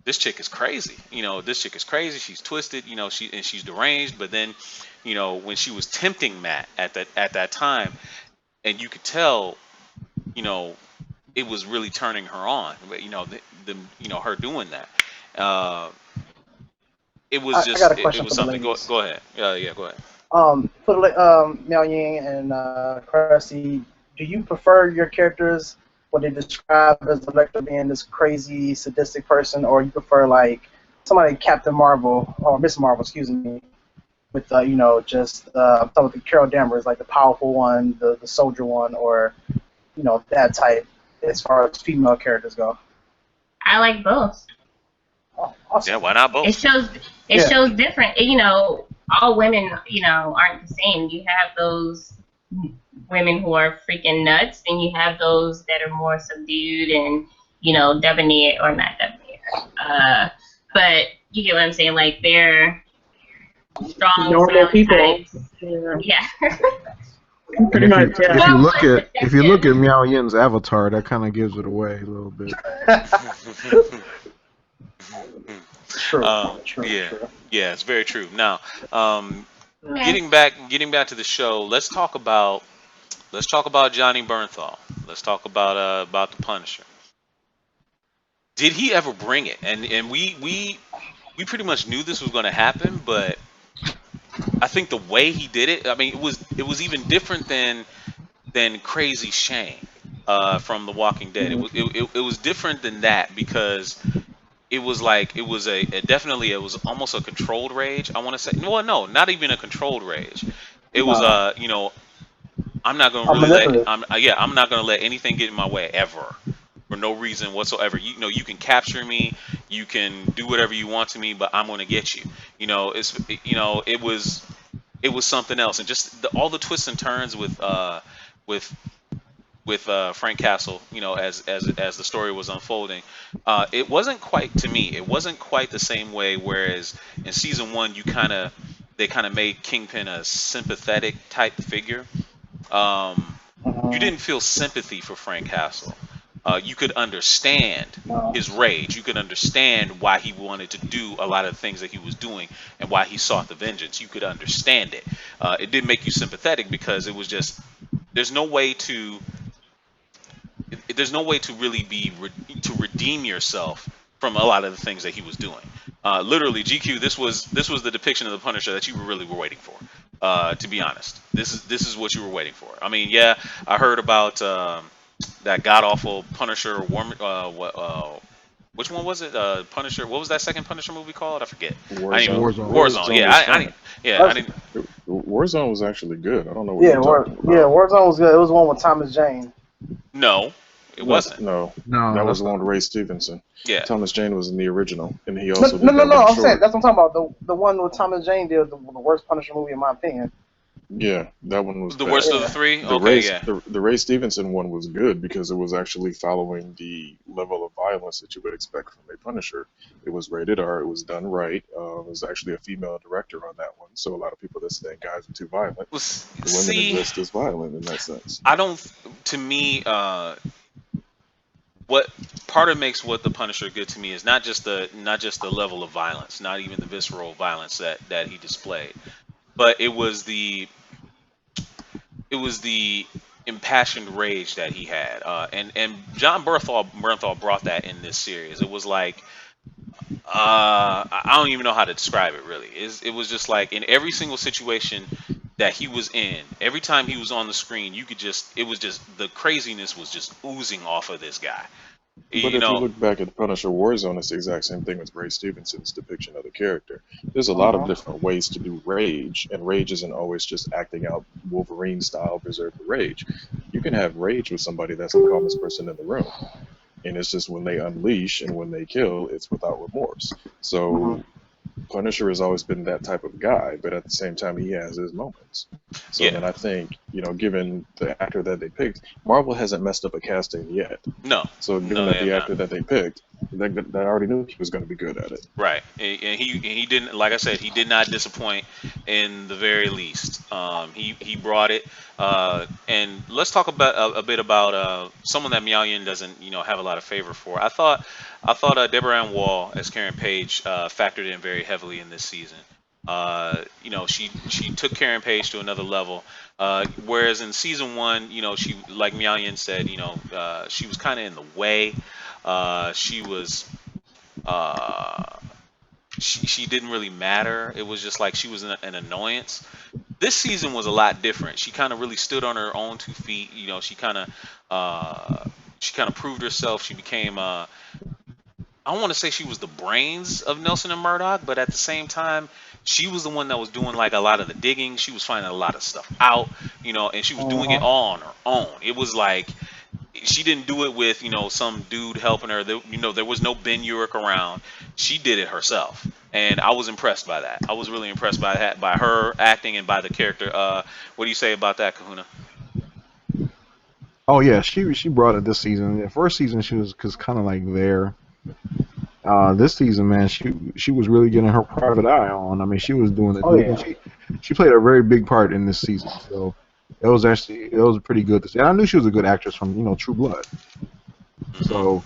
this chick is crazy. This chick is crazy. She's twisted. She's deranged. But then, when she was tempting Matt at that time, and you could tell, you know, it was really turning her on. But her doing that, uh, I got a it question was for the something. ladies. Go ahead. Yeah, go ahead. For the Miao Ying and Cressy, do you prefer your characters when they describe as Electra being this crazy, sadistic person, or you prefer like somebody like Captain Marvel or Miss Marvel, excuse me, with just I'm talking about the Carol Danvers, like the powerful one, the soldier one, or that type as far as female characters go. I like both. Oh, Yeah, awesome. why not It both? shows it Yeah. shows different. All women aren't the same. You have those women who are freaking nuts, and you have those that are more subdued and debonair or not debonair. But you get what I'm saying? Like they're strong, Normal silent people. types. Yeah, Yeah. pretty And much. Yeah. if you look at Miao Yin's avatar, that kind of gives it away a little bit. True. True. Yeah, True. yeah, it's very true. Now, Yeah. getting back to the show, let's talk about Johnny Bernthal. Let's talk about the Punisher. Did he ever bring it? And we pretty much knew this was going to happen, but I think the way he did it, I mean, it was even different than Crazy Shane from The Walking Dead. Mhm. It was different than that because it was like definitely it was almost a controlled rage. I want to say no, not even a controlled rage. It was No. I'm not gonna I'm really let manipulative. I'm not gonna let anything get in my way ever for no reason whatsoever. You can capture me, you can do whatever you want to me, but I'm gonna get you. It's it it was something else, and just all the twists and turns with Frank Castle, as the story was unfolding, it wasn't quite to me. It wasn't quite the same way. Whereas in season one, they kind of made Kingpin a sympathetic type figure. You Uh, didn't feel sympathy for Frank Castle. You could understand no. his rage. You could understand why he wanted to do a lot of the things that he was doing and why he sought the vengeance. You could understand it. It didn't make you sympathetic because it was just there's no way to there's no way to really to redeem yourself from a lot of the things that he was doing. Literally, GQ, this was the depiction of the Punisher that you really were waiting for. To be honest, this is what you were waiting for. I mean, yeah, I heard about that god awful Punisher. Which one was it? Punisher. What was that second Punisher movie called? I forget. I didn't even, Warzone. Warzone. Warzone. Warzone Yeah, was I fun. didn't. Yeah, I That's, didn't. Warzone was actually good. I don't know what yeah, you're talking yeah, about. Warzone was good. It was one with Thomas Jane. No, it No, wasn't. no, No, that was that's the not. one with Ray Stevenson. Yeah. Thomas Jane was in the original, and he No, also no, did no, that no. one I'm saying short. that's what I'm talking about. The one with Thomas Jane did the worst Punisher movie in my opinion. Yeah, that one was The bad. worst of the Yeah. three. The Okay, Ray yeah. the Ray Stevenson one was good because it was actually following the level of violence that you would expect from a Punisher. It was rated R. It was done right. It was actually a female director on that one, so a lot of people that say guys are too violent, Well, the women are see, just as violent in that sense. I don't. To me, what part of makes what the Punisher good to me is not just the level of violence, not even the visceral violence that he displayed, but it was the impassioned rage that he had, and John Bernthal brought that in this series. It was like I don't even know how to describe it really. It was just like in every single situation that he was in, every time he was on the screen, you could just it was just the craziness was just oozing off of this guy. But You if you know, look back at Punisher Warzone, it's the exact same thing with Ray Stevenson's depiction of the character. There's a lot of Uh-huh. different ways to do rage, and rage isn't always just acting out Wolverine style berserker rage. You can have rage with somebody that's the calmest person in the room, and it's just when they unleash and when they kill, it's without remorse. Uh-huh. So Punisher has always been that type of guy, but at the same time, he has his moments. So yeah, then I think, given the actor that they picked, Marvel hasn't messed up a casting yet. no, So given no, they that have the not. actor that they picked, they already knew he was going to be good at it. Right, and he didn't, like I said, he did not disappoint in the very least. He brought it, and let's talk about a bit about someone that Miao doesn't have a lot of favor for. I thought Deborah Ann Wall as Karen Page factored in very heavily in this season. She took Karen Page to another level. Whereas in season one, she, like Miao said, she was kind of in the way. She was uh, she didn't really matter. It was just like she was an annoyance. This season was a lot different. She kind of really stood on her own 2 feet. She kind of proved herself. She became I don't want to say she was the brains of Nelson and Murdoch, but at the same time, she was the one that was doing like a lot of the digging. She was finding a lot of stuff out, and she was doing it Uh-huh. all on her own. It was like she didn't do it with some dude helping her. There was no Ben Urich around. She did it herself, and I was impressed by that. I was really impressed by that, by her acting and by the character. What do you say about that, Kahuna? Oh yeah, she brought it this season. The first season she was kind of like there. This season, man, she was really getting her private eye on. I mean, she was doing the Oh digging. yeah. She played a very big part in this season. So it was pretty good to see. And I knew she was a good actress from True Blood. Hmm. So,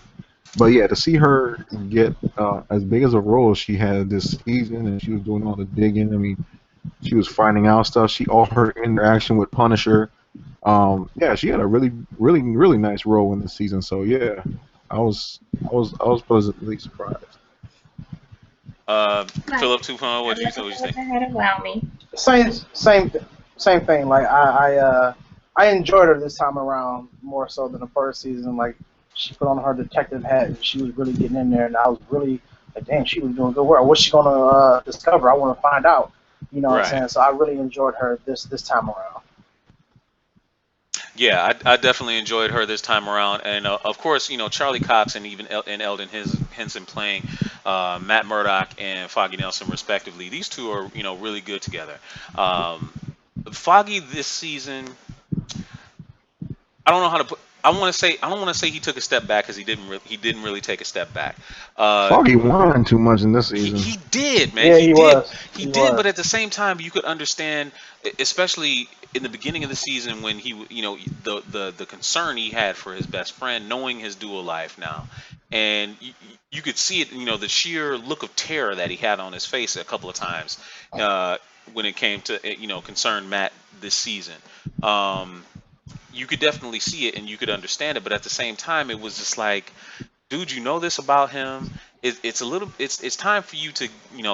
but yeah, to see her get as big as a role as she had this season, and she was doing all the digging. I mean, she was finding out stuff. All her interaction with Punisher. Yeah, she had a really, really, really nice role in this season. So yeah, I was pleasantly surprised. Like, Philip 2.0, I what do you never think? What you thought think? I had about me. Same thing. Like I enjoyed her this time around more so than the first season. Like she put on her detective hat and she was really getting in there, and I was really like, damn, she was doing good work. What's she gonna discover? I want to find out. You know what I'm Right. saying? So I really enjoyed her this time around. Yeah, I definitely enjoyed her this time around, and of course, Charlie Cox and even Eldon Henson playing Matt Murdock and Foggy Nelson respectively. These two are really good together. Um, Foggy this season, I don't know how to put. I don't want to say he took a step back because he didn't really take a step back. Uh, Foggy won too much in this he, season. he did, man. Yeah, he was. He He did. But was. at the same time, you could understand, especially in the beginning of the season when the concern he had for his best friend, knowing his dual life now, and you could see it. The sheer look of terror that he had on his face a couple of times uh, when it came to concern Matt this season. Um, you could definitely see it and you could understand it, but at the same time, it was just like, dude, you know this about him. It's a little. It's time for you to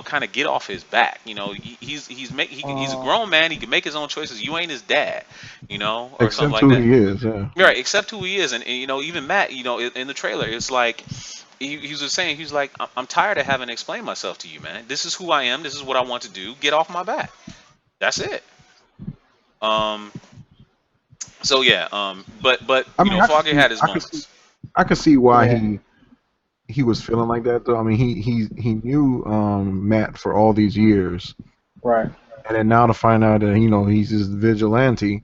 kind of get off his back. He's a Uh, grown man. He can make his own choices. You ain't his dad, or something Except like who that. he is, yeah. Right, except who he is, and even Matt, in the trailer, it's like he was saying, he's like, I'm tired of having to explain myself to you, man. This is who I am. This is what I want to do. Get off my back. That's it. Um. So yeah. But I mean, Foggy had his I could see, moments. I could see why yeah. he was feeling like that though. I mean, he knew Matt for all these years, Right. and then now to find out that he's this vigilante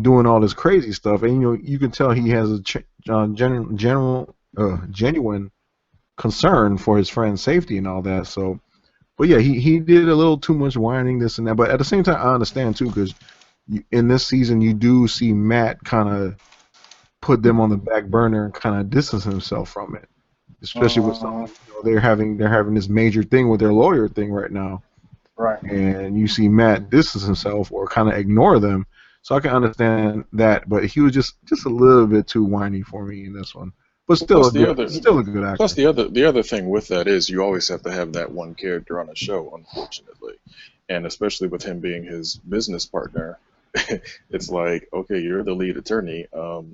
doing all this crazy stuff, and you can tell he has a genuine concern for his friend's safety and all that. So, but yeah, he did a little too much whining this and that. But at the same time, I understand too because in this season you do see Matt kind of put them on the back burner and kind of distance himself from it, especially with some Uh, they're having this major thing with their lawyer thing right now, right. and you see Matt distance himself or kind of ignore them. So I can understand that, but he was just a little bit too whiny for me in this one. But Plus the other still a good Plus, actor. the other thing with that is you always have to have that one character on a show, unfortunately, and especially with him being his business partner, it's like, okay, you're the lead attorney.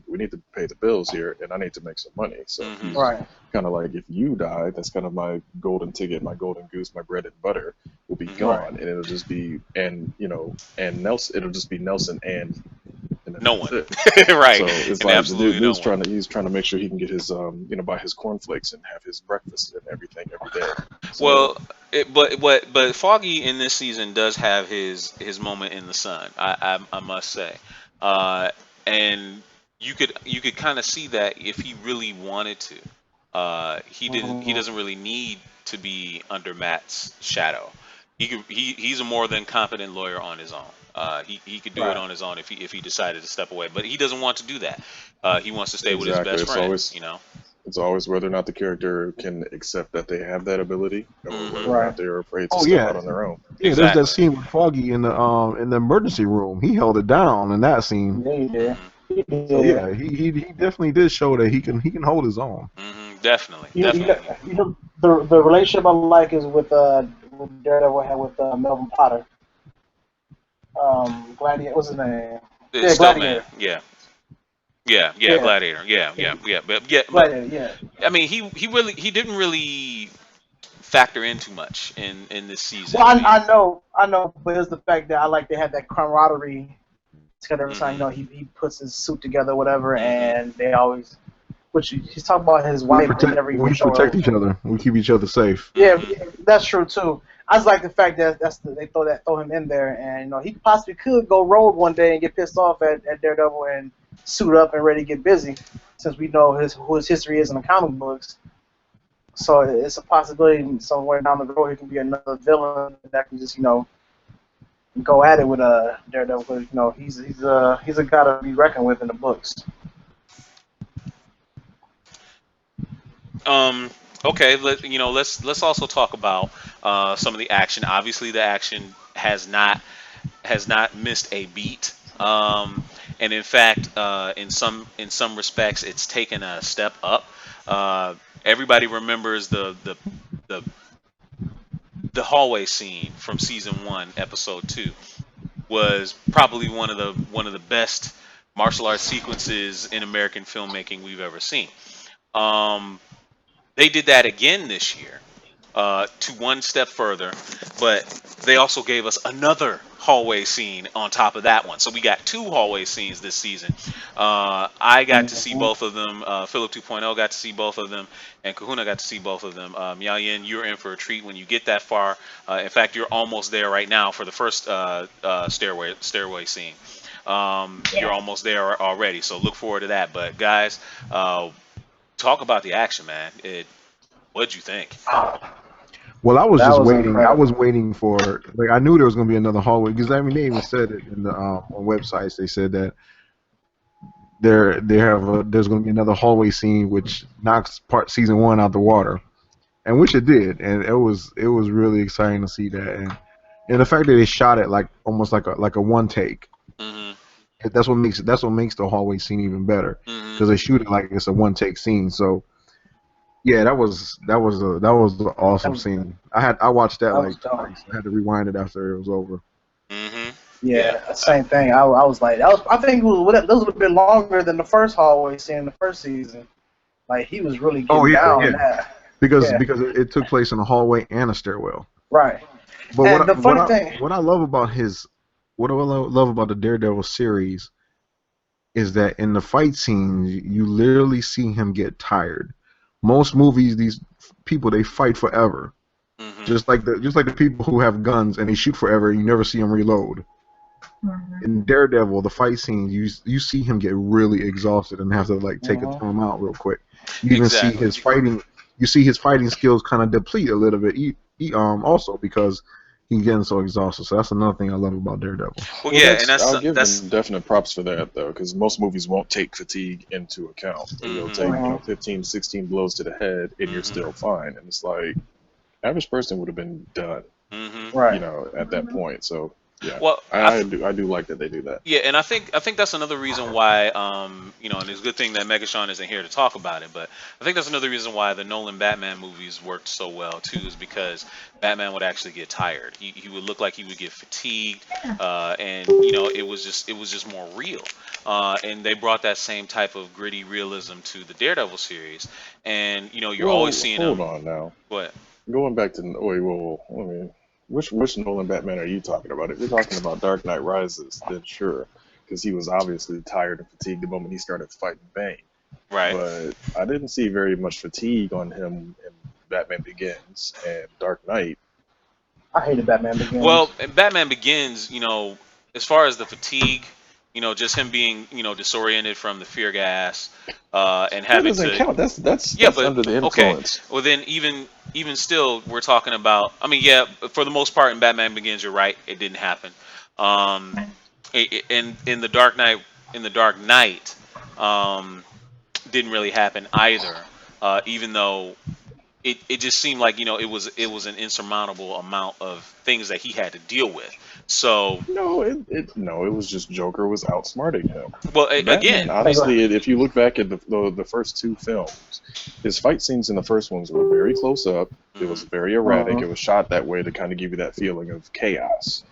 We need to pay the bills here, and I need to make some money. So Hmm. he's Right. kind of like, if you die, that's kind of my golden ticket, my golden goose, my bread and butter will be Hmm. Right. gone, and it'll just be and Nelson, it'll just be Nelson and then No that's one. it. Right, So it's and like the absolutely no dude's one. he's trying to make sure he can get his buy his cornflakes and have his breakfast and everything every day. So Well, but Foggy in this season does have his moment in the sun. I must say, uh, and you could kind of see that if he really wanted to. He Uh, doesn't really need to be under Matt's shadow. He's a more than competent lawyer on his own. He could do it right. on his own if he decided to step away, but he doesn't want to do that. He wants to stay with his exactly, best it's friend. always it's always whether or not the character can accept that they have that ability, or Hmm. whether or Right. not they're afraid to Oh step yeah, out on their own. yeah. There's that Exactly. scene with Foggy in the emergency room. He held it down in that scene. Yeah, he did. Hmm. He So did. yeah, he definitely did show that he can hold his own. Hmm. Definitely, You know, definitely. you know the relationship I like is with Daredevil had with Melvin Potter. Gladiator. What's his name? Yeah, Stuntman. Gladiator. Yeah. Yeah, yeah, Yeah, Gladiator. Yeah, yeah, yeah. But Gladiator. Yeah. I mean, he didn't really factor in too much in this season. Well, I know, but it's the fact that I like they have that camaraderie together every time. Hmm. He puts his suit together, whatever, Hmm. and they always. Which he's talking about his wife, but he never even We show protect her. each other. We keep each other safe. Yeah, Hmm. that's true too. I just like the fact that they throw him in there, and he possibly could go rogue one day and get pissed off at Daredevil and suit up and ready to get busy, since we know who his history is in the comic books. So it's a possibility somewhere down the road he can be another villain that can just go at it with Daredevil, because he's a guy to be reckoned with in the books. Um. Okay. Let's also talk about some of the action. Obviously, the action has not missed a beat. And in fact, in some respects, it's taken a step up. Uh, everybody remembers the the hallway scene from season one, episode two, was probably one of the best martial arts sequences in American filmmaking we've ever seen. Um, they did that again this year, to one step further, but they also gave us another hallway scene on top of that one. So we got two hallway scenes this season. I got to see Mhm. both of them. Philip 2.0 got to see both of them, and Kahuna got to see both of them. Yao Yin, you're in for a treat when you get that far. In fact, you're almost there right now for the first stairway scene. You're Yes. almost there already, so look forward to that. But guys, talk about the action, man. What'd you think? Well, I was That just was waiting. I was incredible. waiting for like I knew there was going to be another hallway because I mean they even said it in the on websites. They said that there's going to be another hallway scene which knocks part season one out the water, and which it did, and it was really exciting to see that, and the fact that they shot it like almost like a one take. Hmm. That's what makes the hallway scene even better Hmm. because they shoot it like it's a one take scene. So yeah, that was an That awesome was scene. I watched that that like was dope. twice. I had to rewind it after it was over. Hmm. Yeah. Yeah, same thing. I was like, that was. I think those would have been longer than the first hallway scene in the first season. Like he was really Oh getting yeah, down yeah. in that. Because Yeah, because it took place in a hallway and a stairwell. right. But what I, And the what funny I thing, what I love about love about the Daredevil series is that in the fight scenes you literally see him get tired. Most movies, these people they fight forever, Hmm. just like the people who have guns and they shoot forever and you never see them reload. Mhm. In Daredevil, the fight scenes you see him get really exhausted and have to like take a uh time out real quick. You even see Exactly. his fighting. You see his fighting skills kind of deplete a little bit. Also because he's getting so exhausted. So that's another thing I love about Daredevil. Well, Well, yeah, and that's that's I'll give that's. them definite props for that though, because most movies won't take fatigue into account. They'll Hmm. take huh. 15, 16 blows to the head, and you're Hmm. still fine. And it's like average person would have been done, Hmm. Right. at that point. So yeah, Well, I do like that they do that. yeah, and I think that's another reason why and it's a good thing that Megatron isn't here to talk about it, but I think that's another reason why the Nolan Batman movies worked so well too, is because Batman would actually get tired. He would look like he would get fatigued, and it was just more real. And they brought that same type of gritty realism to the Daredevil series, and you're always Well, seeing hold him. on now. What? Going back to wait, whoa, I mean, which Nolan Batman are you talking about? If you're talking about Dark Knight Rises, then sure, because he was obviously tired and fatigued the moment he started fighting Bane. Right. But I didn't see very much fatigue on him in Batman Begins and Dark Knight. I hated Batman Begins. Well, in Batman Begins, as far as the fatigue, just him being, disoriented from the fear gas, and That having doesn't to, count. That's yeah, that's but under the okay. influence. Well, then even still, we're talking about. I mean, yeah, for the most part in Batman Begins, you're right. It didn't happen. Um, in the Dark Knight, um, didn't really happen either. Even though it just seemed like it was an insurmountable amount of things that he had to deal with. So, No, it was just Joker was outsmarting him. well, Batman, again, I think honestly, if you look back at the first two films, his fight scenes in the first ones were very close up. It was mhm, very uh, erratic. It was shot that way to kind of give you that feeling of chaos.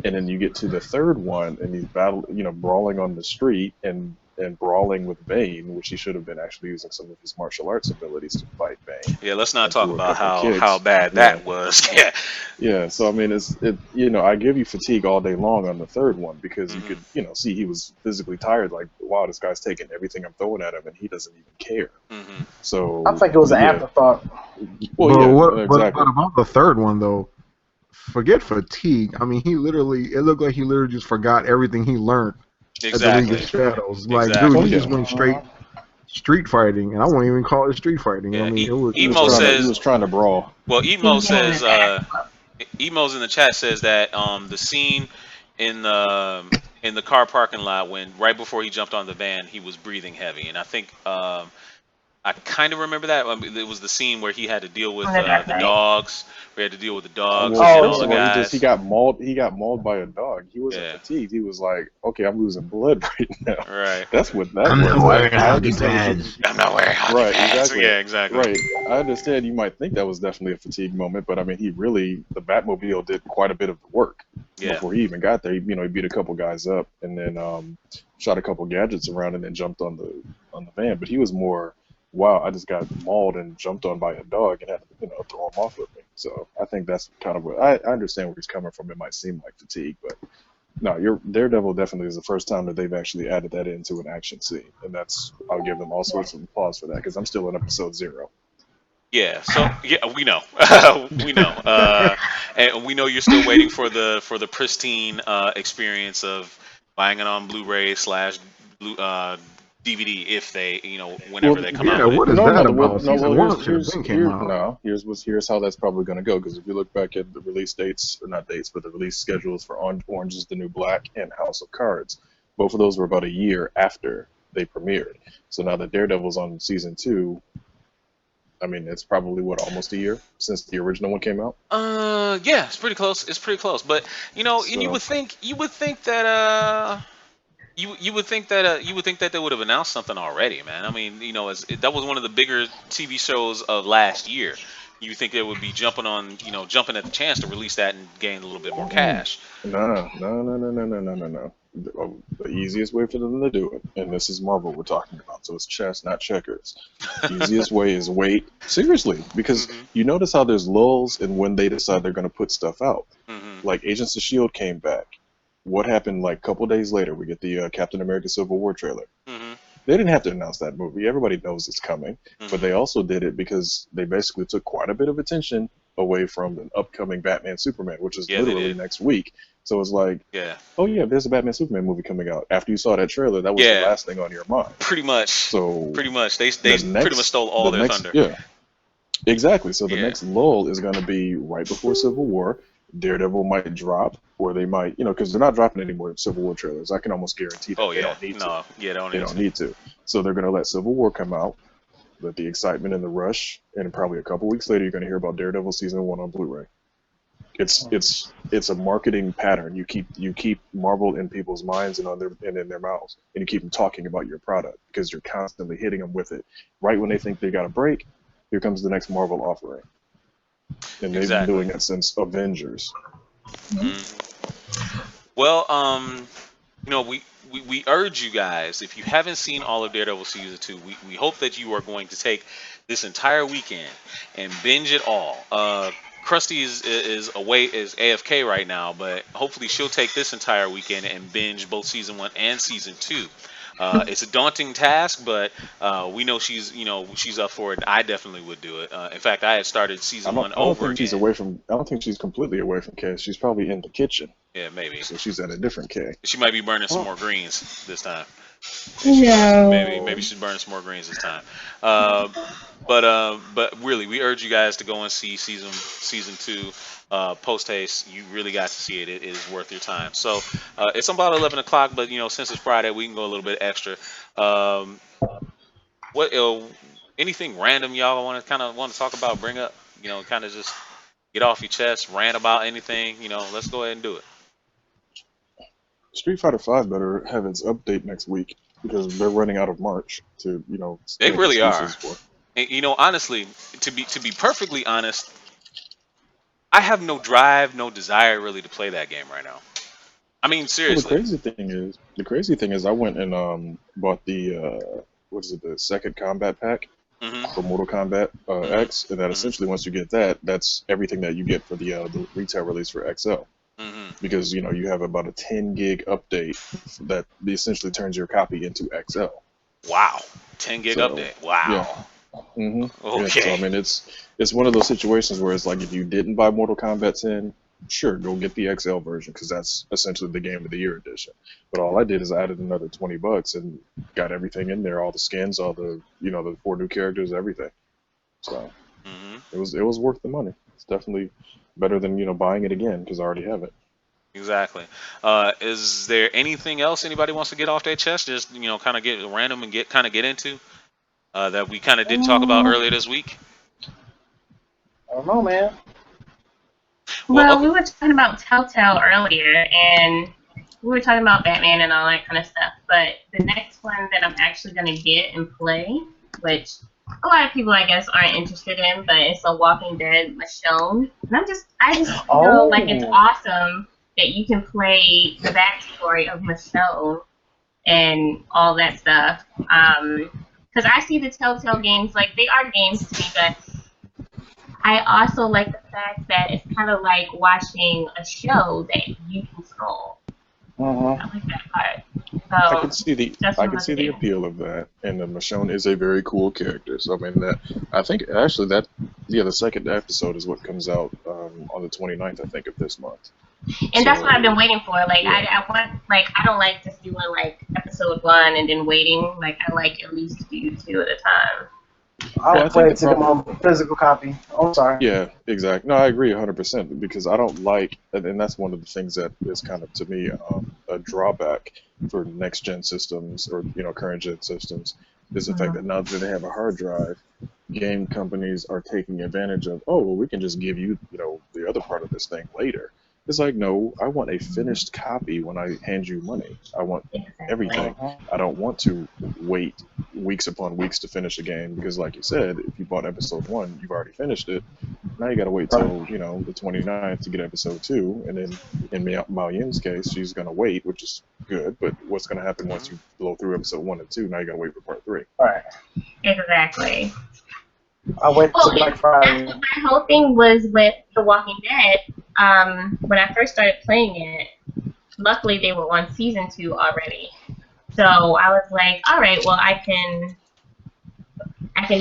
And then you get to the third one, and he's brawling on the street and brawling with Bane, which he should have been actually using some of his martial arts abilities to fight Bane yeah, let's not and talk threw a about couple how kicks. bad Yeah, that was. Yeah. yeah. So I mean, I give you fatigue all day long on the third one because you Hmm. could see he was physically tired. Like, wow, this guy's taking everything I'm throwing at him, and he doesn't even care. Hmm. I So think it was an yeah, afterthought. well, But yeah, but exactly. about the third one though, forget fatigue. I mean, it looked like he literally just forgot everything he learned at the League of Exactly. Shadows. Like, dude, Oh Exactly. he just yeah, went straight Uh, street fighting, and I won't even call it street fighting. I Yeah. mean, he was Emo trying to right. he says. was trying to brawl. Well, He Emo was getting says. his ass whooped. Emo's in the chat says that the scene in the car parking lot when right before he jumped on the van, he was breathing heavy, and I think I kind of remember that. I mean, it was the scene where he had to deal On with the Dark the Knight. dogs. We had to deal with the dogs Well, and Oh all first the of yeah. all, he guys. got mauled. He got mauled by a dog. He wasn't Yeah. fatigued. He was like, okay, I'm losing blood right now. Right. That's what that I'm not was. wearing I hockey understand what you. pads. I'm not wearing hockey Right, pads. exactly. Yeah. Exactly. Right. I understand you might think that was definitely a fatigue moment, but I mean, the Batmobile did quite a bit of the work Yeah. before he even got there. He beat a couple guys up and then shot a couple gadgets around and then jumped on the van. But he was more, wow, I just got mauled and jumped on by a dog and had to, throw him off with me. So I think that's kind of what I understand where he's coming from. It might seem like fatigue, but no, your Daredevil definitely is the first time that they've actually added that into an action scene, and that's I'll give them all sorts of applause for that because I'm still in episode 0. Yeah, so yeah, we know, we know, and we know you're still waiting for the pristine experience of buying it on Blu-ray slash DVD if they, whenever Well, they come out Yeah, with it. what is no, no, that the well, about? no. Well, Season one should have been came out. Here's how that's probably going to go. Because if you look back at the release dates, or not dates, but the release schedules for Orange is the New Black and House of Cards, both of those were about a year after they premiered. So now that Daredevil's on season 2, I mean, it's probably what, almost a year since the original one came out. Yeah, it's pretty close. It's pretty close. But and So you would think that you would think that they would have announced something already, man. I mean, that was one of the bigger TV shows of last year. You think they would be jumping at the chance to release that and gain a little bit more cash. no, no, no, no, no, no, no, no, no. The easiest way for them to do it, and this is Marvel we're talking about, so it's chess, not checkers. Easiest way is wait. Seriously, because Mhm. you notice how there's lulls in when they decide they're going to put stuff out. Mhm. Like Agents of S.H.I.E.L.D. came back. What happened like a couple days later? We get the Captain America Civil War trailer. Mhm. They didn't have to announce that movie. Everybody knows it's coming. But Mhm. they also did it because they basically took quite a bit of attention away from an upcoming Batman Superman, which is Yeah, they literally did. next week. So it's like, Yeah. oh yeah, there's a Batman Superman movie coming out. After you saw that trailer, that was the Yeah. last thing on your mind. Pretty much. So Pretty much. They the pretty much next, stole all the their next, thunder. yeah, exactly. So the Yeah. next lull is going to be right before Civil War. Daredevil might drop, or they might, because they're not dropping any more Civil War trailers. I can almost guarantee that Oh they yeah. don't need to. No. Yeah. They don't They need don't to. need to. So they're going to let Civil War come out, let the excitement and the rush, and probably a couple weeks later, you're going to hear about Daredevil season 1 on Blu-ray. It's a marketing pattern. You keep Marvel in people's minds and in their mouths, and you keep them talking about your product because you're constantly hitting them with it. Right when they think they got a break, here comes the next Marvel offering, and they've been Exactly. doing it since Avengers. Mhm. Well, we urge you guys, if you haven't seen all of Daredevil season 2, we hope that you are going to take this entire weekend and binge it all. Krusty is away, is AFK right now, but hopefully she'll take this entire weekend and binge both season 1 and season 2. It's a daunting task, but we know she's up for it. I definitely would do it. In fact, I had started season 1 I don't over think she's again. away from. I don't think she's completely away from K. She's probably in the kitchen, Yeah, maybe so she's at a different K. she might be burning some Oh, more greens this time. Maybe No. she's burning some more greens this time. Uh, but really, we urge you guys to go and see season 2 post haste. You really got to see it. It is worth your time. So it's about 11 o'clock, but since it's Friday, we can go a little bit extra. Um, what anything random y'all want to talk about? Bring up, kind of just get off your chest, rant about anything. Let's go ahead and do it. Street Fighter 5 better have its update next week because they're running out of March to They make really are. excuses for. And, honestly, to be perfectly honest, I have no drive, no desire really to play that game right now. I mean, Well, seriously. the crazy thing is, I went and bought the what is it, the second combat pack Mhm. for Mortal Kombat Mhm. X, and that Mhm. essentially once you get that, that's everything that you get for the retail release for XL. Mhm. Because you have about a 10 gig update that essentially turns your copy into XL. Wow. 10 gig So update. yeah, Wow. yeah. So I Okay. mean, it's one of those situations where it's like if you didn't buy Mortal Kombat 10, sure, go get the XL version because that's essentially the Game of the Year edition. But all I did is I added another $20 and got everything in there, all the skins, all the the 4 new characters, everything. So Mhm. it was worth the money. It's definitely better than buying it again because I already have it. Exactly. Is there anything else anybody wants to get off their chest? Just kind of get random and get into that we kind of didn't talk about earlier this week. I don't know, man. Well, Well, other. we were talking about Telltale earlier, and we were talking about Batman and all that kind of stuff. But the next one that I'm actually going to get and play, which a lot of people, I guess, aren't interested in, but it's a Walking Dead Michonne. And I just feel like it's Oh, awesome that you can play the backstory of Michonne and all that stuff. Because I see the Telltale games, like, they are games to me, but I also like the fact that it's kind of like watching a show that you control. Mm-hmm. I like that part. I So can see the that's I what I'm can about see to the do. appeal of that, and Michonne is a very cool character. So I mean that I think actually that the second episode is what comes out on the 29th, I think, of this month. And that's what I've been So waiting for. Like yeah, I want like I don't like just doing like episode 1 and then waiting. Like I like at least to do 2 at a time. I well I would think wait the to come problem. on physical copy. I'm sorry. Yeah, exactly. No, I agree 100% because I don't like, and that's one of the things that is kind of to me a drawback for next gen systems or current gen systems is the fact Mhm. that now that they have a hard drive, game companies are taking advantage of. Oh, well, we can just give you the other part of this thing later. It's like no, I want a finished copy when I hand you money. I want Exactly. everything. Mm-hmm. I don't want to wait weeks upon weeks to finish a game because, like you said, if you bought episode 1, you've already finished it. Now you got to wait Right. till the 29th to get episode 2, and then in Mao Yin's case, she's gonna wait, which is good. But what's gonna happen once you blow through episode 1 and 2? Now you gotta wait for part 3. Right. Exactly. I wait Well, till Black and Friday. that's what my whole thing was with The Walking Dead. When I first started playing it, luckily they were on season 2 already. So I was like, all right, well I can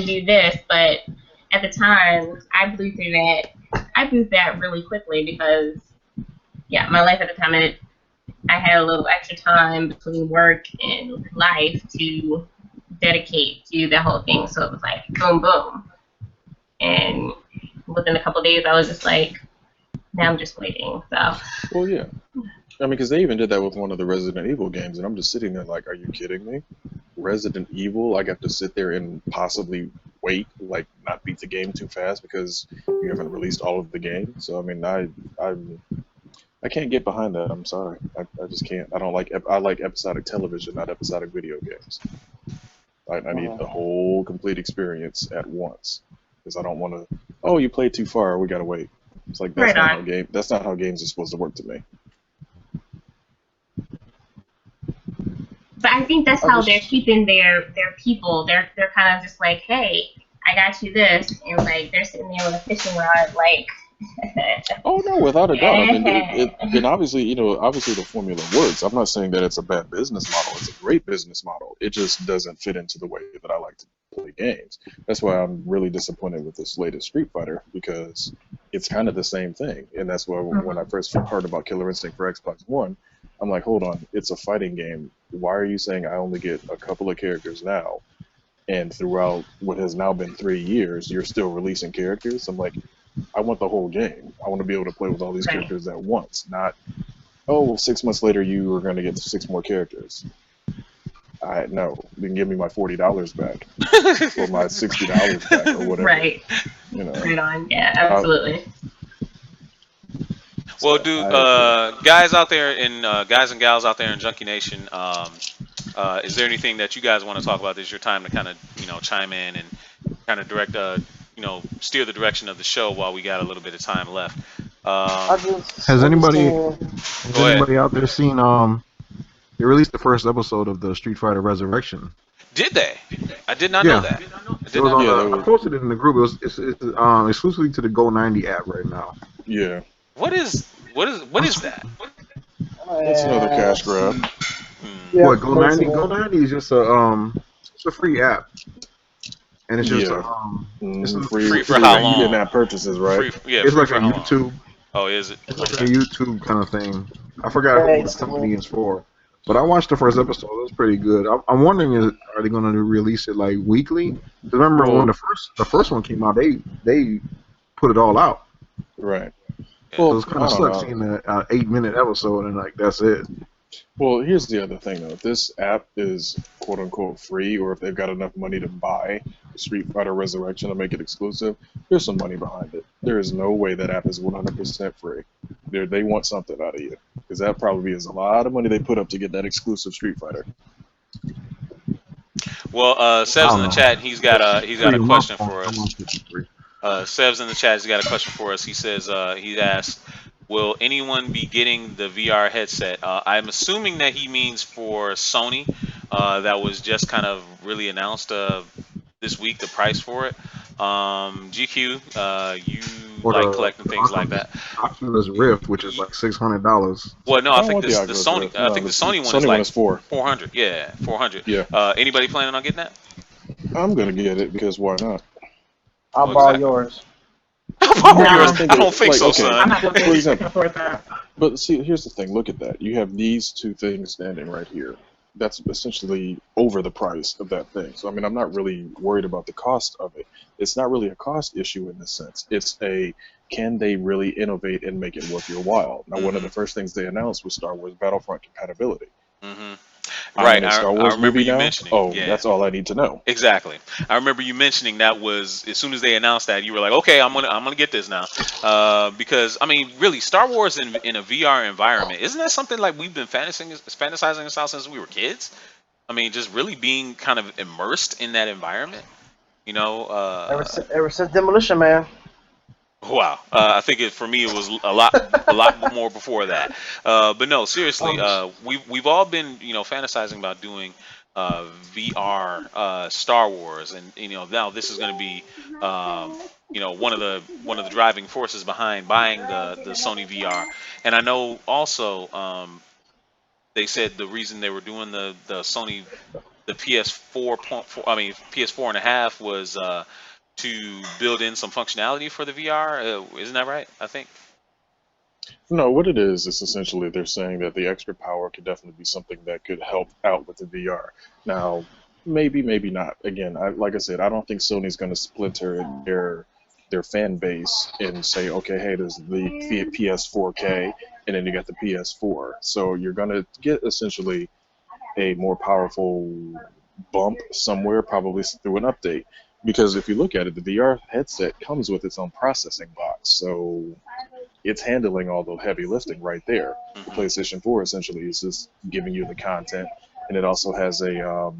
do this, but at the time I blew through that. I blew that really quickly because yeah, my life at the time I had a little extra time between work and life to dedicate to the whole thing. So it was like boom, boom, and within a couple of days I was just like, now I'm just waiting. So Well, yeah. I mean, because they even did that with one of the Resident Evil games, and I'm just sitting there like, are you kidding me? Resident Evil, I got to sit there and possibly wait, like not beat the game too fast because you haven't released all of the game. So I mean, I can't get behind that. I'm sorry, I just can't. I don't like. I like episodic television, not episodic video games. I need the whole complete experience at once because I don't want to. Oh, you played too far. We gotta wait. It's like right on. That's not how games are supposed to work to me. But I think that's how they're keeping their people. They're kind of just like, hey, I got you this, and like they're sitting there with a fishing rod, like. Oh no, without a doubt. I mean, Yeah. and obviously, obviously the formula works. I'm not saying that it's a bad business model. It's a great business model. It just doesn't fit into the way that I like to play games. That's why I'm really disappointed with this latest Street Fighter because it's kind of the same thing. And that's why when I first heard about Killer Instinct for Xbox One, I'm like, hold on, it's a fighting game. Why are you saying I only get a couple of characters now? And throughout what has now been 3 years, you're still releasing characters? I'm like, I want the whole game. I want to be able to play with all these characters at once, not, oh, well, 6 months later you are going to get 6 more characters. No, then give me my $40 back or my $60 back or whatever. Right. Right on. Yeah, absolutely. Well, dude, guys out there in guys and gals out there in Junkie Nation, is there anything that you guys want to talk about? This is your time to kind of chime in and kind of direct steer the direction of the show while we got a little bit of time left. Has anybody out there seen they released the first episode of the Street Fighter Resurrection? Did they? I did not know that. I posted it in the group. It's exclusively to the Go 90 app right now. Yeah. What is that? It's another cash grab. Yeah, what, Go 90? Go 90 is just it's a free app. And it's just it's free for how long? In-app purchases, right? It's like a YouTube. Oh, is it? It's like a YouTube kind of thing. I forgot what the company is for. But I watched the first episode. It was pretty good. I'm wondering, are they going to release it like weekly? Because remember when the first one came out, they put it all out. Right. Well, so it's kind of sucks seeing an 8-minute episode and like that's it. Well, here's the other thing though. If this app is quote unquote free, or if they've got enough money to buy Street Fighter Resurrection to make it exclusive, there's some money behind it. There is no way that app is 100% free. They want something out of you because that probably is a lot of money they put up to get that exclusive Street Fighter. Well, Seb's in the chat. He's got a question for us. Seb's in the chat. He's got a question for us. He says he asked, will anyone be getting the VR headset? I'm assuming that he means for Sony. That was just kind of really announced this week, the price for it. GQ, you Or like collecting the things like that. Oculus Rift, which is like $600. Well, no, I I don't think want the this the Oculus Sony. Rift. I No, think the the Sony one is Sony one like is 4. 400. Yeah, 400. Yeah, Anybody planning on getting that? I'm gonna get it because why not? I'll Oh, borrow exactly. yours. I'll borrow I yours. just No, think I don't that, think like, so, okay, I'm son. not gonna for think you can example, afford that. but see, here's the thing. Look at that. You have these two things standing right here. That's essentially over the price of that thing. So I mean, I'm not really worried about the cost of it. It's not really a cost issue in this sense. It's a can they really innovate and make it worth your while? Now, one of Hmm. the first things they announced was Star Wars Battlefront compatibility. Hmm. I'm Right. in a Star I Wars remember movie you now. mentioning. Oh, Yeah. that's all I need to know. Exactly. I remember you mentioning that was as soon as they announced that you were like, okay, I'm gonna get this now, because I mean, really, Star Wars in a VR environment isn't that something like we've been fantasizing this out since we were kids? I mean, just really being kind of immersed in that environment. You know, Ever since Demolition Man. wow. I think for me it was a lot more before that. But no, seriously, Um, we've all been fantasizing about doing VR Star Wars, and now this is going to be one of the driving forces behind buying the Sony VR. And I know also they said the reason they were doing the Sony the PS4 I mean PS4 and a half was to build in some functionality for the VR. Isn't that right? I think. No, what it is essentially they're saying that the extra power could definitely be something that could help out with the VR. Now, maybe, maybe not. Again, like I said, I don't think Sony's going to splinter their fan base and say, okay, hey, there's the PS4K, and then you got the PS4. So you're going to get essentially a more powerful bump somewhere, probably through an update. Because if you look at it, the VR headset comes with its own processing box. So it's handling all the heavy lifting right there. The Hmm. PlayStation 4 essentially is just giving you the content, and it also has a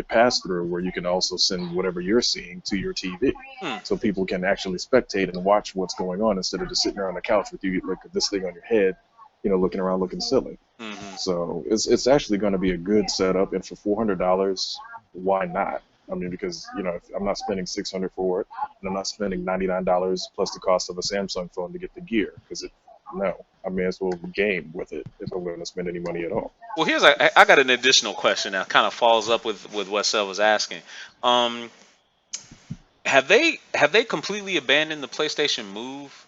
pass through where you can also send whatever you're seeing to your TV, Hmm. so people can actually spectate and watch what's going on instead of just sitting there on the couch with you like this thing on your head, looking around looking silly. Hmm. So it's actually going to be a good setup, and for $400, why not? I mean, because if I'm not spending 600 for it, and I'm not spending $99 plus the cost of a Samsung phone to get the gear, because no, I may as well game with it if I'm going to spend any money at all. Well, I got an additional question that kind of follows up with what Sel was asking. Um, have they completely abandoned the PlayStation Move?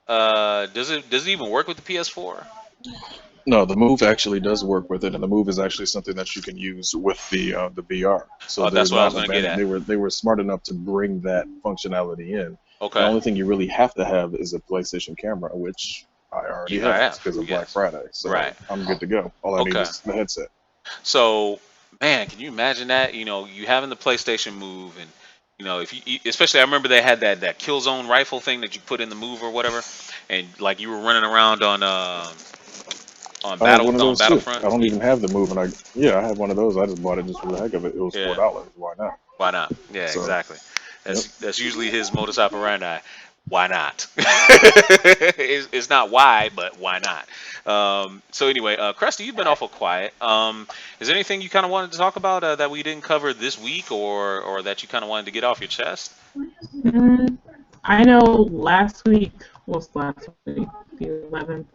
Does it even work with the PS4? No, the Move actually does work with it, and the Move is actually something that you can use with the VR. So they're That's what I was not gonna get abandoned. at. They were smart enough to bring that functionality in. The Okay, only thing you really have to have is a PlayStation camera, which I already I have have. because of Black Yes. Friday. So Right. I'm good to go. All I need Okay. is the headset. So, man, can you imagine that? You having the PlayStation Move, and if especially I remember they had that Killzone rifle thing that you put in the Move or whatever, and like you were running around on I have one of those too. Battlefront. I don't even have the Move, and I have one of those. I just bought it just for the heck of it. It was Yeah. $4. Why not? Why not? Yeah, So, exactly. yep. That's usually his modus operandi. Why not? It's not why, but why not? So anyway, Krusty, you've been awful quiet. Is there anything you kind of wanted to talk about that we didn't cover this week, or that you kind of wanted to get off your chest? Mm, I know last week was last week, the 11th.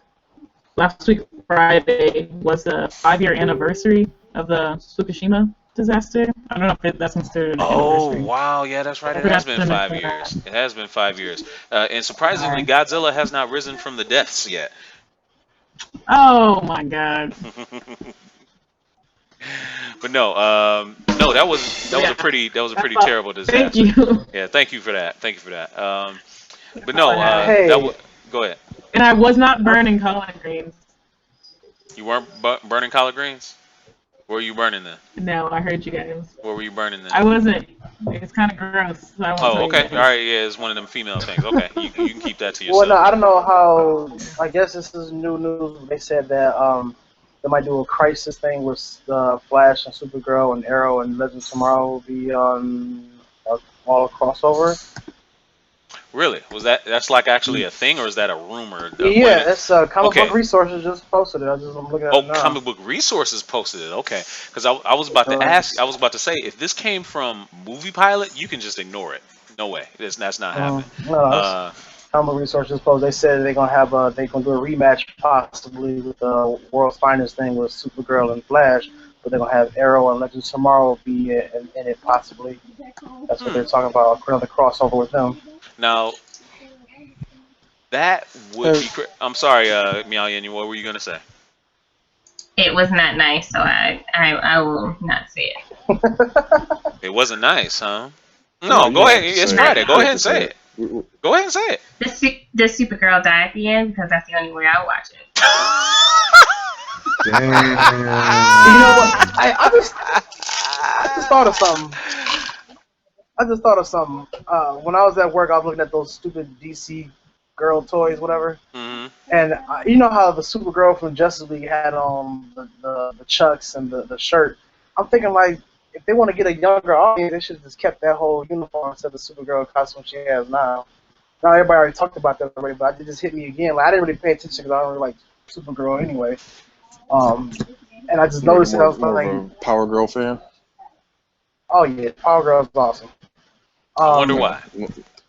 Last week Friday was the 5-year anniversary of the Fukushima disaster. I don't know if that's considered an Oh anniversary. wow, yeah, that's right. I It has forgot been to five mention that. years. It has been 5 years, and surprisingly, Sorry. Godzilla has not risen from the deaths yet. Oh my god. But no, no, that was a Yeah, pretty that's all. terrible Thank disaster. you. Yeah, thank you for that. Thank you for that. But That's all no, I have. that hey, was go ahead. And I was not burning collard greens. You weren't burning collard greens. Where were you burning them? No, I heard you guys. Where were you burning them? I wasn't. It's kind of gross, so I won't Oh, tell you okay. All guys. right. Yeah, it's one of them female things. Okay, you can keep that to well, no, yourself. I don't know how. I guess this is new news. They said that they might do a crisis thing with Flash and Supergirl and Arrow and Legends Tomorrow will be on all crossover. Really? That's like actually a thing, or is that a rumor? One of Yeah, the, it's Comic Book okay. Resources just posted it. I'm looking at Oh, it now. comic book resources posted it. Okay, because I was about to Uh, ask. I was about to say if this came from Movie Pilot, you can just ignore it. No way. That's not happening. No, Uh, I'm a resources post. They said they're gonna have they're gonna do a rematch possibly with the World's Finest thing with Supergirl and Flash, but they're gonna have Arrow and Legends Tomorrow be in it possibly. That's what hmm. they're talking about. Another crossover with them. Now that would Hey, be. I'm sorry, Meow Yin, what were you gonna say? It was not nice, so I will not say it. It wasn't nice, huh? no, No, you go don't have ahead. to It's say it. Friday. Go You Not ahead have and to say say it. it. Go ahead and say it. the Supergirl die at the end because that's the only way I watch it. You know what? Damn. I just thought of something. I just thought of something. When I was at work, I was looking at those stupid DC girl toys, whatever. Hmm. And you know how the Supergirl from Justice League had on the chucks and the shirt. I'm thinking like if they want to get a younger audience, they should have just kept that whole uniform instead of the Supergirl costume she has now. Now everybody already talked about that already, but it just hit me again. Like I didn't really pay attention because I don't really like Supergirl anyway. Um, and I just You're like noticed it. I was more like, of a Power Girl fan. oh yeah, Power Girl's awesome. I wonder Yeah, why.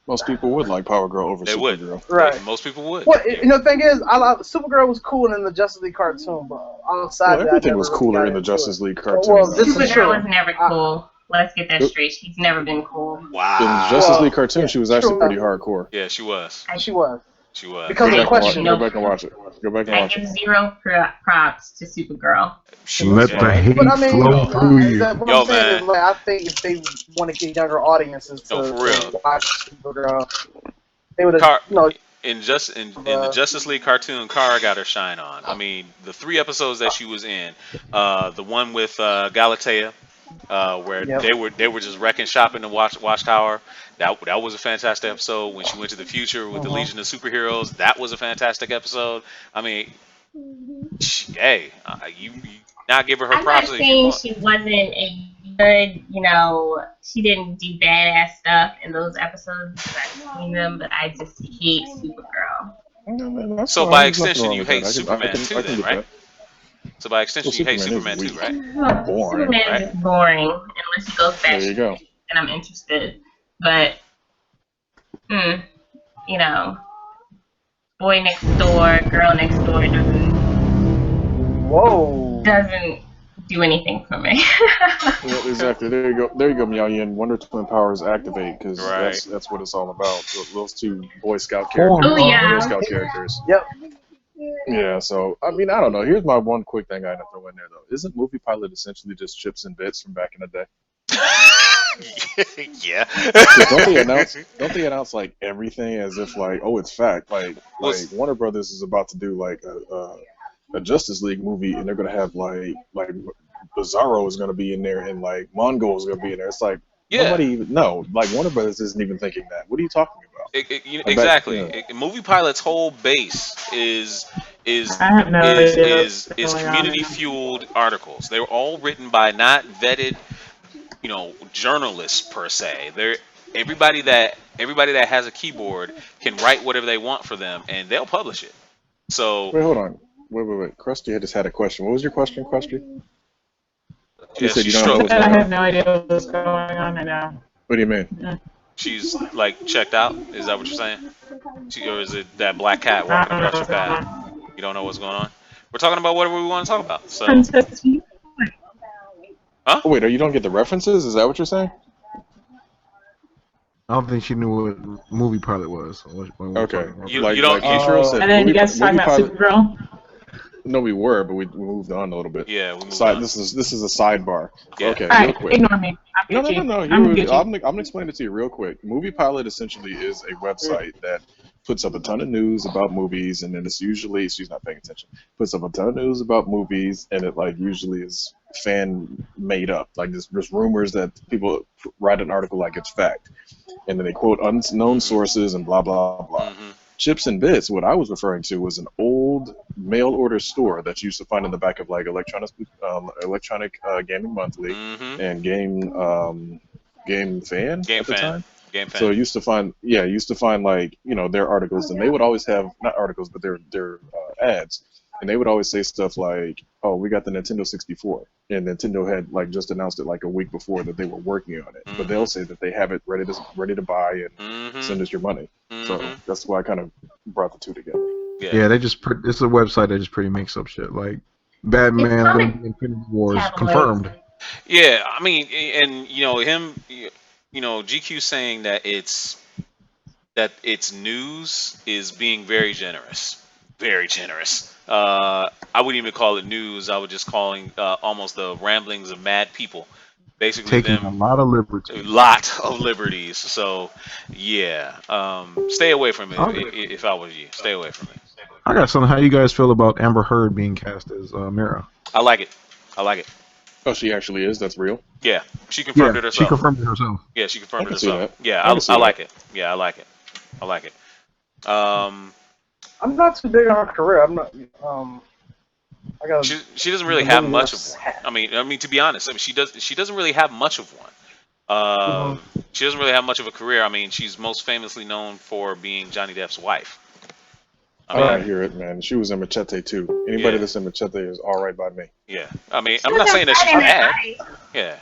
most people would like Power Girl over They would. Supergirl. Right. Most people would. Well, you know, the thing is, Supergirl was cool in the Justice League cartoon, but outside Well, that, I everything never was really cooler got in the into it. Justice League cartoon. Well, though. this is Supergirl true. was never cool. Let's get that straight. She's never been cool. In Wow. Justice Well, League cartoon, yeah, she was actually true. pretty hardcore. Yeah, she was. She was. She was. Because Go of the back and watch. question. Go back and watch it. Go back and I watch give it. zero props to Supergirl. She, Let yeah. the hate But I mean, flow through you. what Yo, I'm saying man. is, like, I think if they want to get younger audiences No, to for real. watch Supergirl, they would have, Car you know, in the Justice League cartoon, Kara got her shine on. I mean, the 3 episodes that she was in, the one with Galatea, where yep. they were just wrecking shop in the Watchtower. That was a fantastic episode. When she went to the future with the Legion of Superheroes, that was a fantastic episode. I mean, hey, you not give her I'm not props if you saying want. she wasn't a good, she didn't do badass stuff in those episodes because I've seen them, but I just hate Supergirl. No, that's So fine. by There's nothing extension, wrong you with hate that. Superman too, I can then, get right? that. So by extension, Well, you hate Superman is Superman too, weak. right? Boring. Superman Right? is just boring unless he goes There back you go. and I'm interested. But, you know, boy next door, girl next door Whoa. doesn't do anything for me. Yeah, exactly. There you go. There you go, Meow Yin. Wonder Twin powers activate because Right. that's what it's all about. Those two Boy Scout Form characters, Oh, yeah. Girl Scout characters. Yep. Yeah. So I mean, I don't know. Here's my one quick thing I had to throw in there though. Isn't Movie Pilot essentially just chips and bits from back in the day? Yeah. 'Cause don't they announce like everything as if like, oh, it's fact. Like Warner Brothers is about to do like a Justice League movie, and they're gonna have like Bizarro is gonna be in there, and like Mongo is gonna be in there. It's like Yeah. nobody even like Warner Brothers isn't even thinking that. What are you talking about? Exactly. Yeah. Movie Pilot's whole base is I have no idea what's is going on community now. fueled articles. They were all written by not vetted, journalists per se. They're everybody that has a keyboard can write whatever they want for them, and they'll publish it. So Wait, hold on. Wait. Krusty, I just had a question. What was your question, Krusty? You yeah, said you she's don't know struggling. what's I going on. have no idea what's going on right now. What do you mean? Yeah. She's like checked out. Is that what you're saying? Or is it that black cat I walking don't know across your what's going path? on. You don't know what's going on. We're talking about whatever we want to talk about. So, Oh, wait, you don't get the references? Is that what you're saying? I don't think she knew what Movie Pilot was. Okay. You like don't- Ichiro said, And then you movie guys talking about pilot. Supergirl? No, we were, but we moved on a little bit. yeah, we moved Side. on. This is a sidebar. Yeah. Okay, real Alright, quick. ignore me. No. I'm gonna explain it to you real quick. Movie Pilot essentially is a website that puts up a ton of news about movies, and then it's usually she's not paying attention. Puts up a ton of news about movies, and it like usually is fan made up. Like there's rumors that people write an article like it's fact, and then they quote unknown sources and blah blah blah. Mm-hmm. Chips and Bits, what I was referring to was an old mail order store that you used to find in the back of like electronic gaming monthly Mm-hmm. and game fan Game at the fan. time. Game fan. So you used to find like their articles, and they would always have not articles but their ads, and they would always say stuff like, "Oh, we got the Nintendo 64," and Nintendo had like just announced it like a week before that they were working on it. But they'll say that they have it ready to buy and Mm-hmm. send us your money. So Mm-hmm. that's why I kind of brought the two together. Yeah. Yeah, it's a website that just pretty makes up shit. Like Batman's gonna comic be Infinity Wars tabloids. confirmed. Yeah, I mean, and GQ saying that its news is being very generous, very generous. I wouldn't even call it news. I would just calling almost the ramblings of mad people, basically Taking a them lot of a liberties. lot of liberties. So yeah, stay away from it Okay. if I was you. Stay away from it. I got something. How you guys feel about Amber Heard being cast as Mira? I like it. I like it. Oh, she actually is. That's real. Yeah, she confirmed Yeah, it she herself. confirmed it herself. Yeah, she I confirmed it can see herself. that. Yeah, I can see I that. like it. Yeah, I like it. I like it. I'm not too big on her career. I'm not. I got. She doesn't really have much of one. I mean to be honest, I mean she doesn't really have much of one. She doesn't really have much of a career. I mean, she's most famously known for being Johnny Depp's wife. I hear it, man. She was in Machete too. Anybody Yeah. that's in Machete is all right by me. Yeah. I mean, I'm not saying that she's bad. Yeah.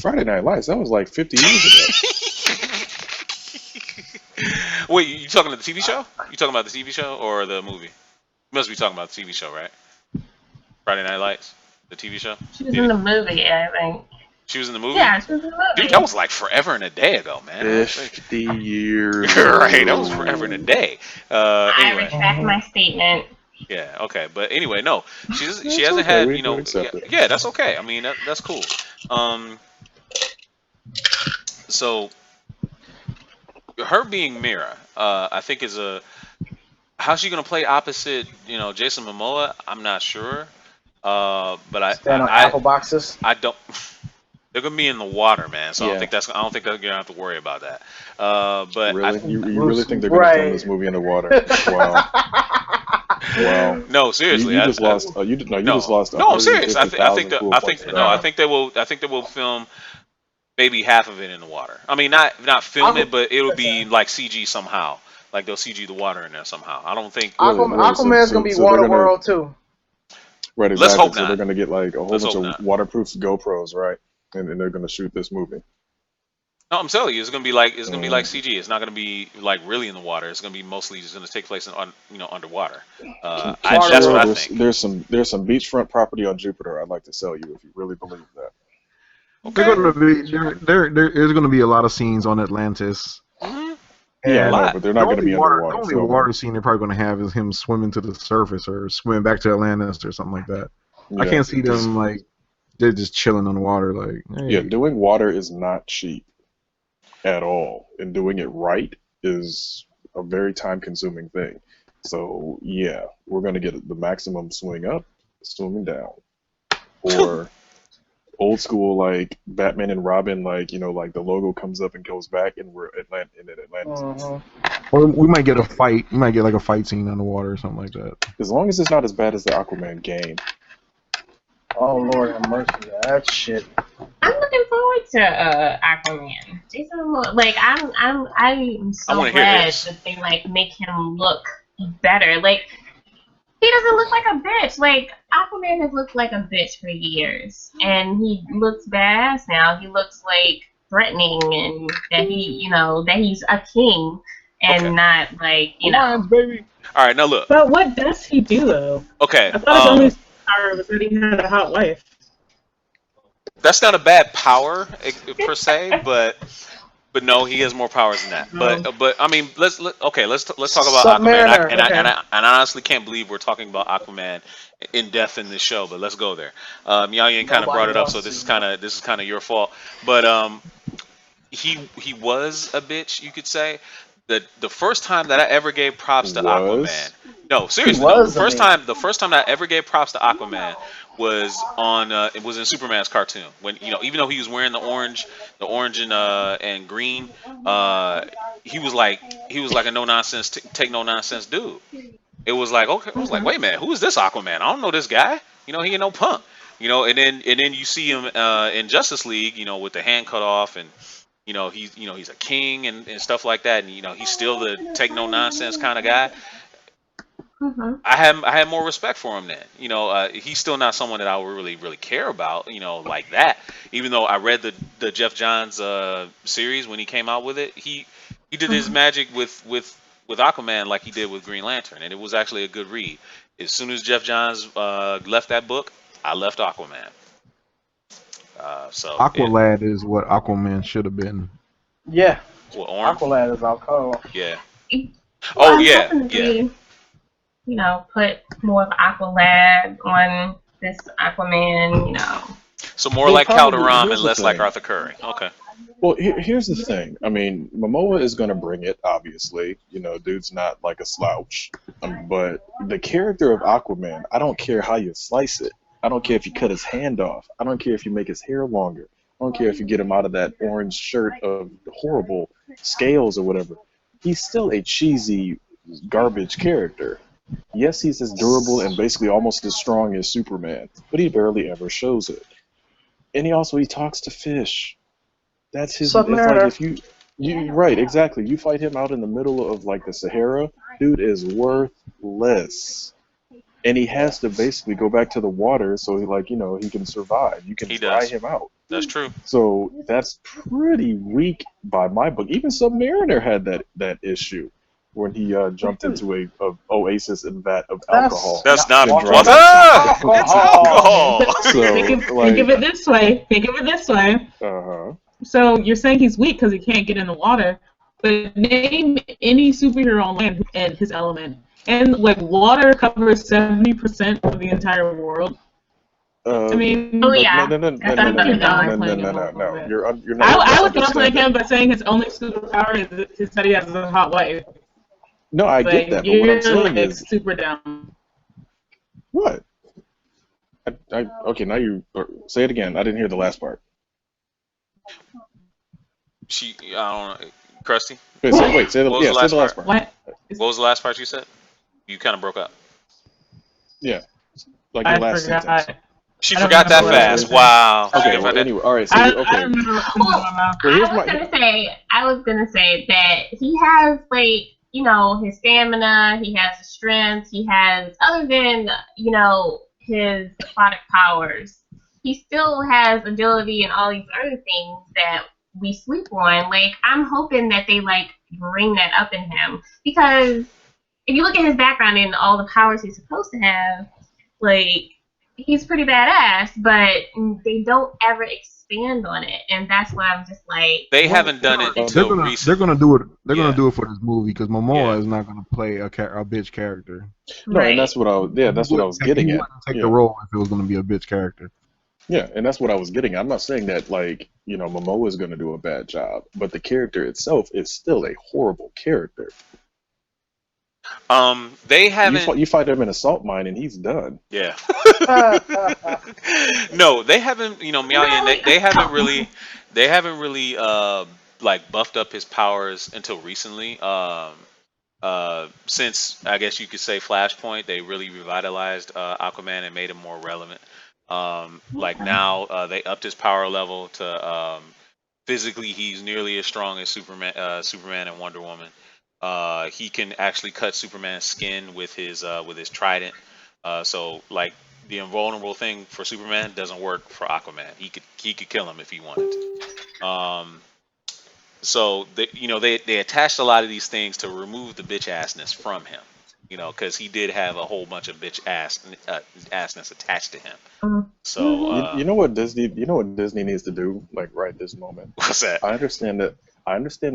Friday Night Lights. That was like 50 years ago. Wait, you talking about the TV show? You talking about the TV show or the movie? You must be talking about the TV show, right? Friday Night Lights, the TV show. She was in the movie, I think. She was in the movie. Yeah, she was in the movie. Dude, that was like forever and a day ago, man. 50 years. Right, that was forever and a day. I Anyway, retract my statement. yeah, okay, but anyway, no, she It's hasn't okay, had, we accept it. yeah, that's okay. I mean, that's cool. So her being Mira, I think is how's she gonna play opposite, Jason Momoa? I'm not sure. But Stand on apple boxes. I don't. They're gonna be in the water, man. So Yeah. I don't think they're gonna have to worry about that. But Really? You really think they're going to film this movie in the water? Wow. Wow. No, seriously. You just lost. You just lost. No, I'm serious. I think cool I points think for no, that. I think they will film maybe half of it in the water. I mean, not film it, but it'll be like CG somehow. Like they'll CG the water in there somehow. I don't think. Aquaman's gonna be Waterworld too. Right, exactly. Let's hope so not. they're going to get like a whole Let's bunch hope of not. waterproof GoPros, right? And they're going to shoot this movie. No, I'm telling you, it's gonna be like CG. It's not gonna be like really in the water. It's gonna be mostly just gonna take place in underwater. That's what I think. There's some beachfront property on Jupiter I'd like to sell you if you really believe that. Okay. They're gonna be there is gonna be a lot of scenes on Atlantis. Mm-hmm. Yeah, I know, lot. but they're not going to be underwater. The only so- water scene they're probably gonna have is him swimming to the surface or swimming back to Atlantis or something like that. Yeah, I can't see them like they're just chilling on the water. Like, hey. Yeah, doing water is not cheap at all, and doing it right is a very time-consuming thing. So yeah, we're going to get the maximum swing up, swimming down, or old school like Batman and Robin, like like the logo comes up and goes back, and we're in Atlantis. Or we might get a fight. We might get like a fight scene underwater or something like that. As long as it's not as bad as the Aquaman game. Oh Lord have mercy, that shit. I'm looking forward to Aquaman. Jason Momoa, I'm so wanna hear glad this. that they make him look better. Like he doesn't look like a bitch. Like Aquaman has looked like a bitch for years, and he looks badass now. He looks like threatening, and that he's a king and Okay. not Lions, baby. All right, now look. But what does he do though? Okay, I thought his only power was that he had a hot wife. that's not a bad power per se, but no, he has more powers than that. But I mean, let's talk about Aquaman. Submariner. And I honestly can't believe we're talking about Aquaman in depth in this show. But let's go there. Yayan kind of brought it up, so this is kind of your fault. But he was a bitch, you could say. The first time that I ever gave props to Aquaman. No, seriously. was The a first time that I ever gave props to Aquaman was it was in Superman's cartoon when even though he was wearing the orange and green, he was like a no nonsense take no nonsense dude. It was like, okay, I was like, wait a minute, who is this Aquaman? I don't know this guy. He ain't no punk. And then you see him in Justice League, with the hand cut off and. He's a king and stuff like that, and he's still the take no nonsense kind of guy. Mm-hmm. I had more respect for him then. He's still not someone that I would really care about. Like that. Even though I read the Jeff Johns series when he came out with it, he did his Mm-hmm. magic with Aquaman like he did with Green Lantern, and it was actually a good read. As soon as Jeff Johns left that book, I left Aquaman. So it Aqualad is what Aquaman should have been. Yeah, well, orange. Aqualad is out cold. Yeah. Well, Oh I'm yeah, hoping that yeah. they, put more of Aqualad on this Aquaman. So more Well, like probably. Calderon and Here's the less like thing. Arthur Curry. Okay. Well, here's the thing. I mean, Momoa is going to bring it, obviously. Dude's not like a slouch. But the character of Aquaman, I don't care how you slice it. I don't care if you cut his hand off. I don't care if you make his hair longer. I don't care if you get him out of that orange shirt of horrible scales or whatever. He's still a cheesy garbage character. Yes, he's as durable and basically almost as strong as Superman, but he barely ever shows it. And he talks to fish. That's his. It's like Submariner. if you right, exactly. You fight him out in the middle of like the Sahara, dude is worthless, and he has to basically go back to the water so he can survive. You can He dry does. him out. That's true. So that's pretty weak by my book. Even Submariner had that issue when he jumped into a oasis and vat of alcohol. That's not and what. drowned. It's alcohol. Think of it this way. Think of it this way. Uh-huh. So you're saying he's weak because he can't get in the water, but name any superhero on land and his element. And like water covers 70% of the entire world. I mean, Oh yeah. No. That's underdone. You're not. I would downplay misunderstanding. him by saying his only superpower is that he has a hot wife. No, I get that, but what I'm You're saying like is super down. what? Okay, now you say it again. I didn't hear the last part. I don't know. Krusty. Say the What was the last last part? part. What? What was the last part you said? You kind of broke up. Yeah, like I your last forgot. sentence. She I don't forgot that remember what I fast. was Wow. She Okay, forgot well, that. anyway, all right. So I okay, remember. Well, Well, here's I was gonna say that he has his stamina, he has the strength, he has other than his aquatic powers, he still has agility and all these other things that we sleep on. Like I'm hoping that they bring that up in him because if you look at his background and all the powers he's supposed to have, like he's pretty badass, but they don't ever expand on it, and that's why I'm just like, They haven't done it They're until gonna recent. they're gonna do it. They're Yeah. gonna do it for this movie because Momoa Yeah. is not gonna play a bitch character. no, right. and that's what I was getting He at. wouldn't take Yeah. the role if it was gonna be a bitch character. Yeah, and that's what I was getting at. I'm not saying that Momoa is going to do a bad job, but the character itself is still a horrible character. They haven't. You fight him in a salt mine and he's done. Yeah. No, they haven't. Miaoyan. They haven't really like buffed up his powers until recently. Since I guess you could say Flashpoint, they really revitalized Aquaman and made him more relevant. Like now, they upped his power level to physically he's nearly as strong as Superman and Wonder Woman. He can actually cut Superman's skin with his trident. So like the invulnerable thing for Superman doesn't work for Aquaman. He could kill him if he wanted to. So they attached a lot of these things to remove the bitch assness from him. Because he did have a whole bunch of bitch assness attached to him. So You know what Disney needs to do like right this moment. what's that? I understand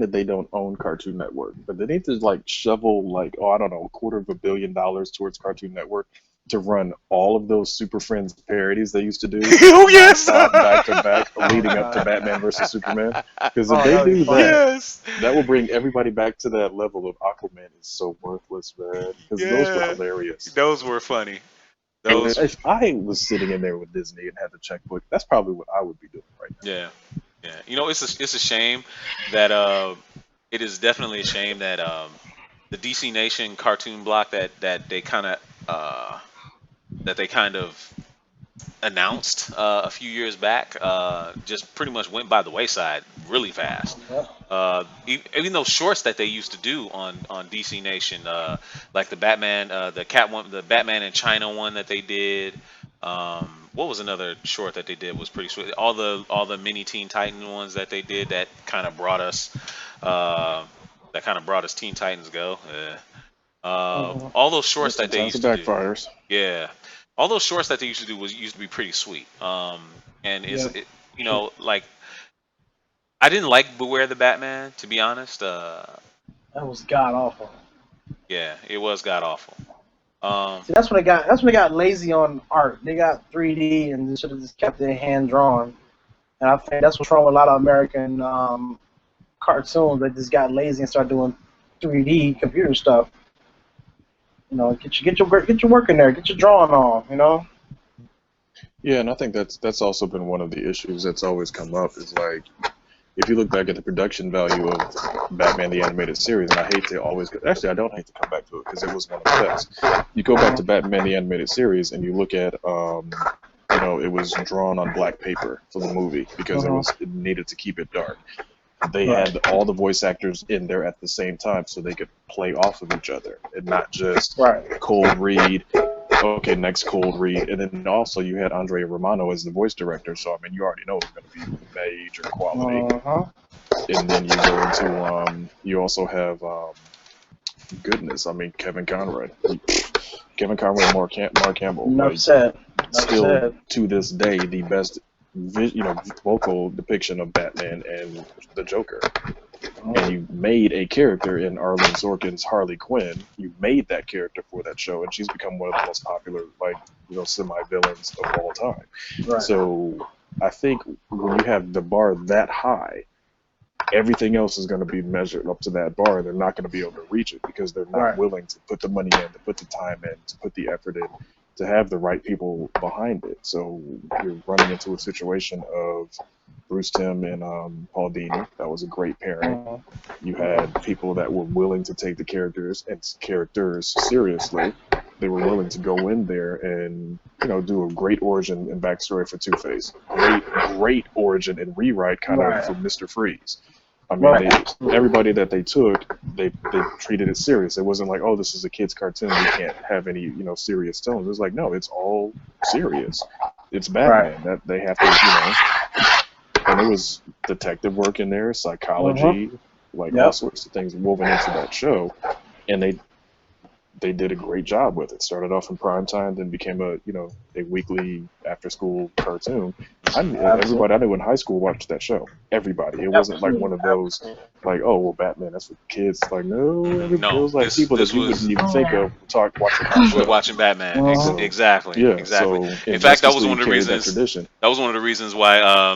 that they don't own Cartoon Network, but they need to like shovel I don't know, $250 million towards Cartoon Network to run all of those Super Friends parodies they used to do. Oh yes. Back to back, leading up to Batman versus Superman. Because if they do that, Yes. that will bring everybody back to that level of Aquaman is so worthless, man. Because those were Yeah. hilarious. Those were funny. Those. If I was sitting in there with Disney and had the checkbook, that's probably what I would be doing right now. Yeah. Yeah. It's a shame that it is definitely a shame that the DC Nation cartoon block that they kind of announced a few years back just pretty much went by the wayside really fast. Even those shorts that they used to do on DC Nation, like the Batman, the Catwoman, the Batman in China one that they did. What was another short that they did was pretty sweet. All the mini Teen Titan ones that they did that kind of brought us, uh, Teen Titans Go. All those shorts that they Sometimes it used to do. backfires. Yeah, all those shorts that they used to do used to be pretty sweet. And Yep. like I didn't like Beware the Batman, to be honest. That was god awful. Yeah, it was god awful. Um, See, that's when they got. That's when they got lazy on art. They got 3D and they should have just kept it hand drawn. And I think that's what's wrong with a lot of American cartoons. They just got lazy and started doing 3D computer stuff. You know, get your work in there. Get your drawing on. You know. Yeah, and I think that's also been one of the issues that's always come up is like if you look back at the production value of Batman the Animated Series, and I hate to always actually I don't hate to come back to it because it was one of the best. You go back to Batman the Animated Series and you look at it was drawn on black paper for the movie because it needed to keep it dark. They had all the voice actors in there at the same time so they could play off of each other and not just cold read. Okay, next cold read, and then also you had Andrea Romano as the voice director, so I mean you already know it's going to be major quality. And then you go into you also have goodness, I mean Kevin Conroy, and Mark Campbell, Enough said. still to this day the best vocal depiction of Batman and the Joker. And you made a character in Arlene Sorkin's Harley Quinn. You made that character for that show, and she's become one of the most popular, semi-villains of all time. Right. So I think when you have the bar that high, everything else is going to be measured up to that bar, and they're not going to be able to reach it because they're not willing to put the money in, to put the time in, to put the effort in, to have the right people behind it. So you're running into a situation of Bruce Timm and Paul Dini. That was a great pairing. You had people that were willing to take the characters seriously. They were willing to go in there and do a great origin and backstory for Two-Face. Great origin and rewrite kind of for Mr. Freeze. I mean, everybody that they took, they treated it serious. It wasn't like, oh, this is a kid's cartoon. We can't have any serious tones. It was like, no, it's all serious. It's Batman that they have to And it was detective work in there, psychology, all sorts of things woven into that show, and they did a great job with it. Started off in prime time, then became a weekly after school cartoon. Everybody I knew in high school watched that show. Everybody. It wasn't like one of those like, oh well, Batman, that's for kids. Like no, it was like people that you wouldn't even think of watching that show. Watching Batman. Exactly. Yeah. Exactly. So, in fact, that was one of the carried reasons. That tradition. That was one of the reasons why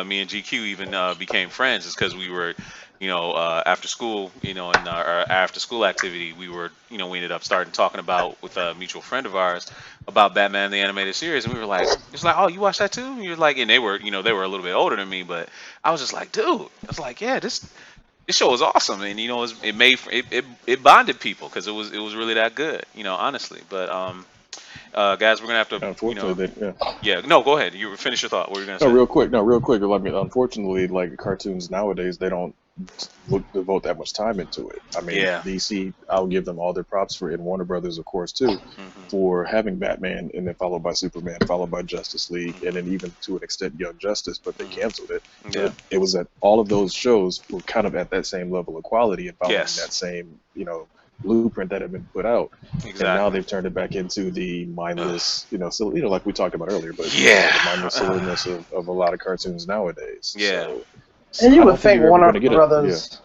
me and GQ even became friends, is because we were, after school, in our after school activity, we ended up starting talking about with a mutual friend of ours about Batman the Animated Series, and we were like, it's like, oh, you watched that too? And you're like, and they were, they were a little bit older than me, but I was just like, dude, I was like, yeah, this show was awesome, and it bonded people because it was really that good, honestly, but guys, we're gonna have to. Unfortunately, No, go ahead. You finish your thought. What were you gonna say? No, real quick. I mean, unfortunately, like cartoons nowadays, they don't devote that much time into it. I mean, DC, I'll give them all their props for it, and Warner Brothers, of course, too, for having Batman, and then followed by Superman, followed by Justice League, and then even to an extent Young Justice, but they canceled it. Yeah. It was that all of those shows were kind of at that same level of quality and following that same, blueprint that had been put out. Exactly. And now they've turned it back into the mindless, like we talked about earlier, but the mindless silliness of a lot of cartoons nowadays. Yeah. So, and you would think Warner Brothers.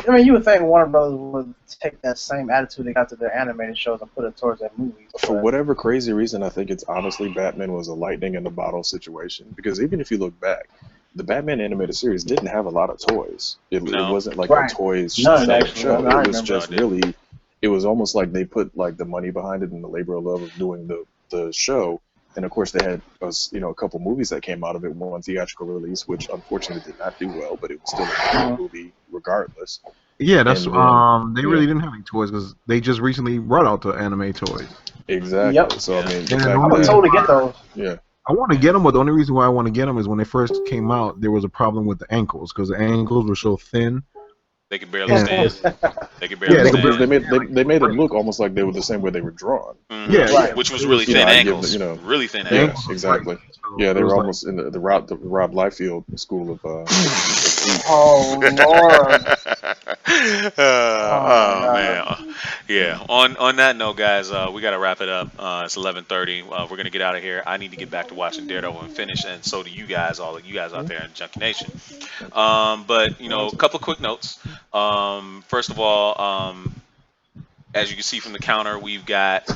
I mean, you would think Warner Brothers would take that same attitude they got to their animated shows and put it towards their movies. For whatever crazy reason, I think it's honestly Batman was a lightning in the bottle situation. Because even if you look back, the Batman animated series didn't have a lot of toys. It wasn't like a toys show. It was just really, it was almost like they put like the money behind it and the labor of love of doing the show. And of course they had a couple movies that came out of it, one theatrical release, which unfortunately did not do well, but it was still a good movie regardless. Yeah, that's they really didn't have any toys because they just recently brought out the anime toys. Exactly. Yep. So I mean, I would totally get those. Yeah. I want to get them, but the only reason why I want to get them is when they first came out, there was a problem with the ankles because the ankles were so thin. They could barely And stand. They could Yeah, barely they No, could because stand. they made it look almost like they were the same way they were drawn. Yeah, Right. Which was it really was, thin I give ankles. Really thin the yeah, ankles. ankles were exactly. tight. So Yeah, they it were was like, almost in the Rob Liefeld school of feet. Oh Lord. Oh my Oh God. man, yeah. On that note, guys, we gotta wrap it up. It's 11:30. We're gonna get out of here. I need to get back to watching Daredevil and finish, and so do you guys, all of you guys out there in Junkie Nation. But a couple of quick notes. First of all, as you can see from the counter, we've got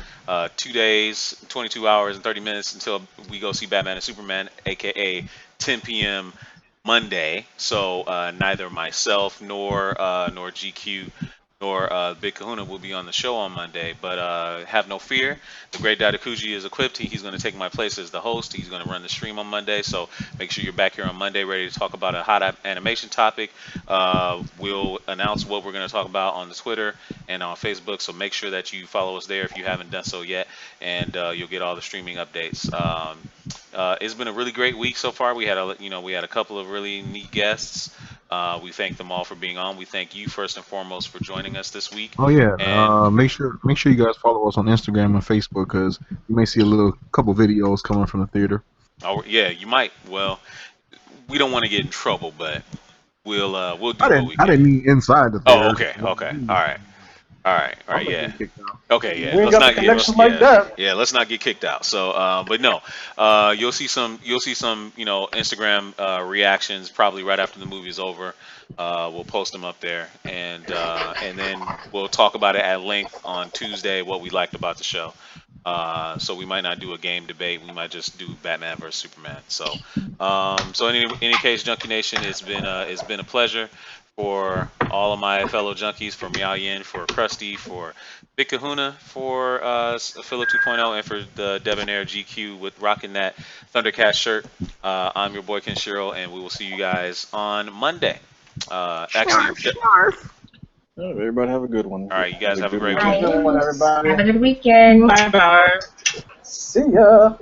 2 days, 22 hours, and 30 minutes until we go see Batman and Superman, aka 10 p.m. Monday. So neither myself nor GQ nor Big Kahuna will be on the show on Monday. But have no fear. The Great Dadakuji is equipped. He's going to take my place as the host. He's going to run the stream on Monday. So make sure you're back here on Monday ready to talk about a hot animation topic. We'll announce what we're going to talk about on the Twitter and on Facebook. So make sure that you follow us there if you haven't done so yet, and you'll get all the streaming updates. It's been a really great week so far. We had a couple of really neat guests. We thank them all for being on. We thank you first and foremost for joining us this week. oh yeah. And Make sure you guys follow us on Instagram and Facebook because you may see a little couple videos coming from the theater. yeah, you might. Well, we don't want to get in trouble, but we'll do I what didn't. we I can. didn't mean inside the Oh, theater. okay. All right, I'm not yeah. getting kicked out. Okay, yeah. We ain't Let's got not the get connections like that. yeah. Let's not get kicked out. So, but no, you'll see some Instagram reactions probably right after the movie is over. We'll post them up there, and then we'll talk about it at length on Tuesday what we liked about the show. So we might not do a game debate. We might just do Batman versus Superman. So in any case, Junkie Nation, it's been a pleasure for all of my fellow junkies, for Meow Yin, for Krusty, for Big Kahuna, for Philip 2.0, and for the Debonair GQ with rocking that Thundercat shirt. I'm your boy Kenshiro, and we will see you guys on Monday. Actually, Everybody have a good one. all right, you guys have a great Have a week. good one, Have everybody. a good weekend. Bye bye. See ya.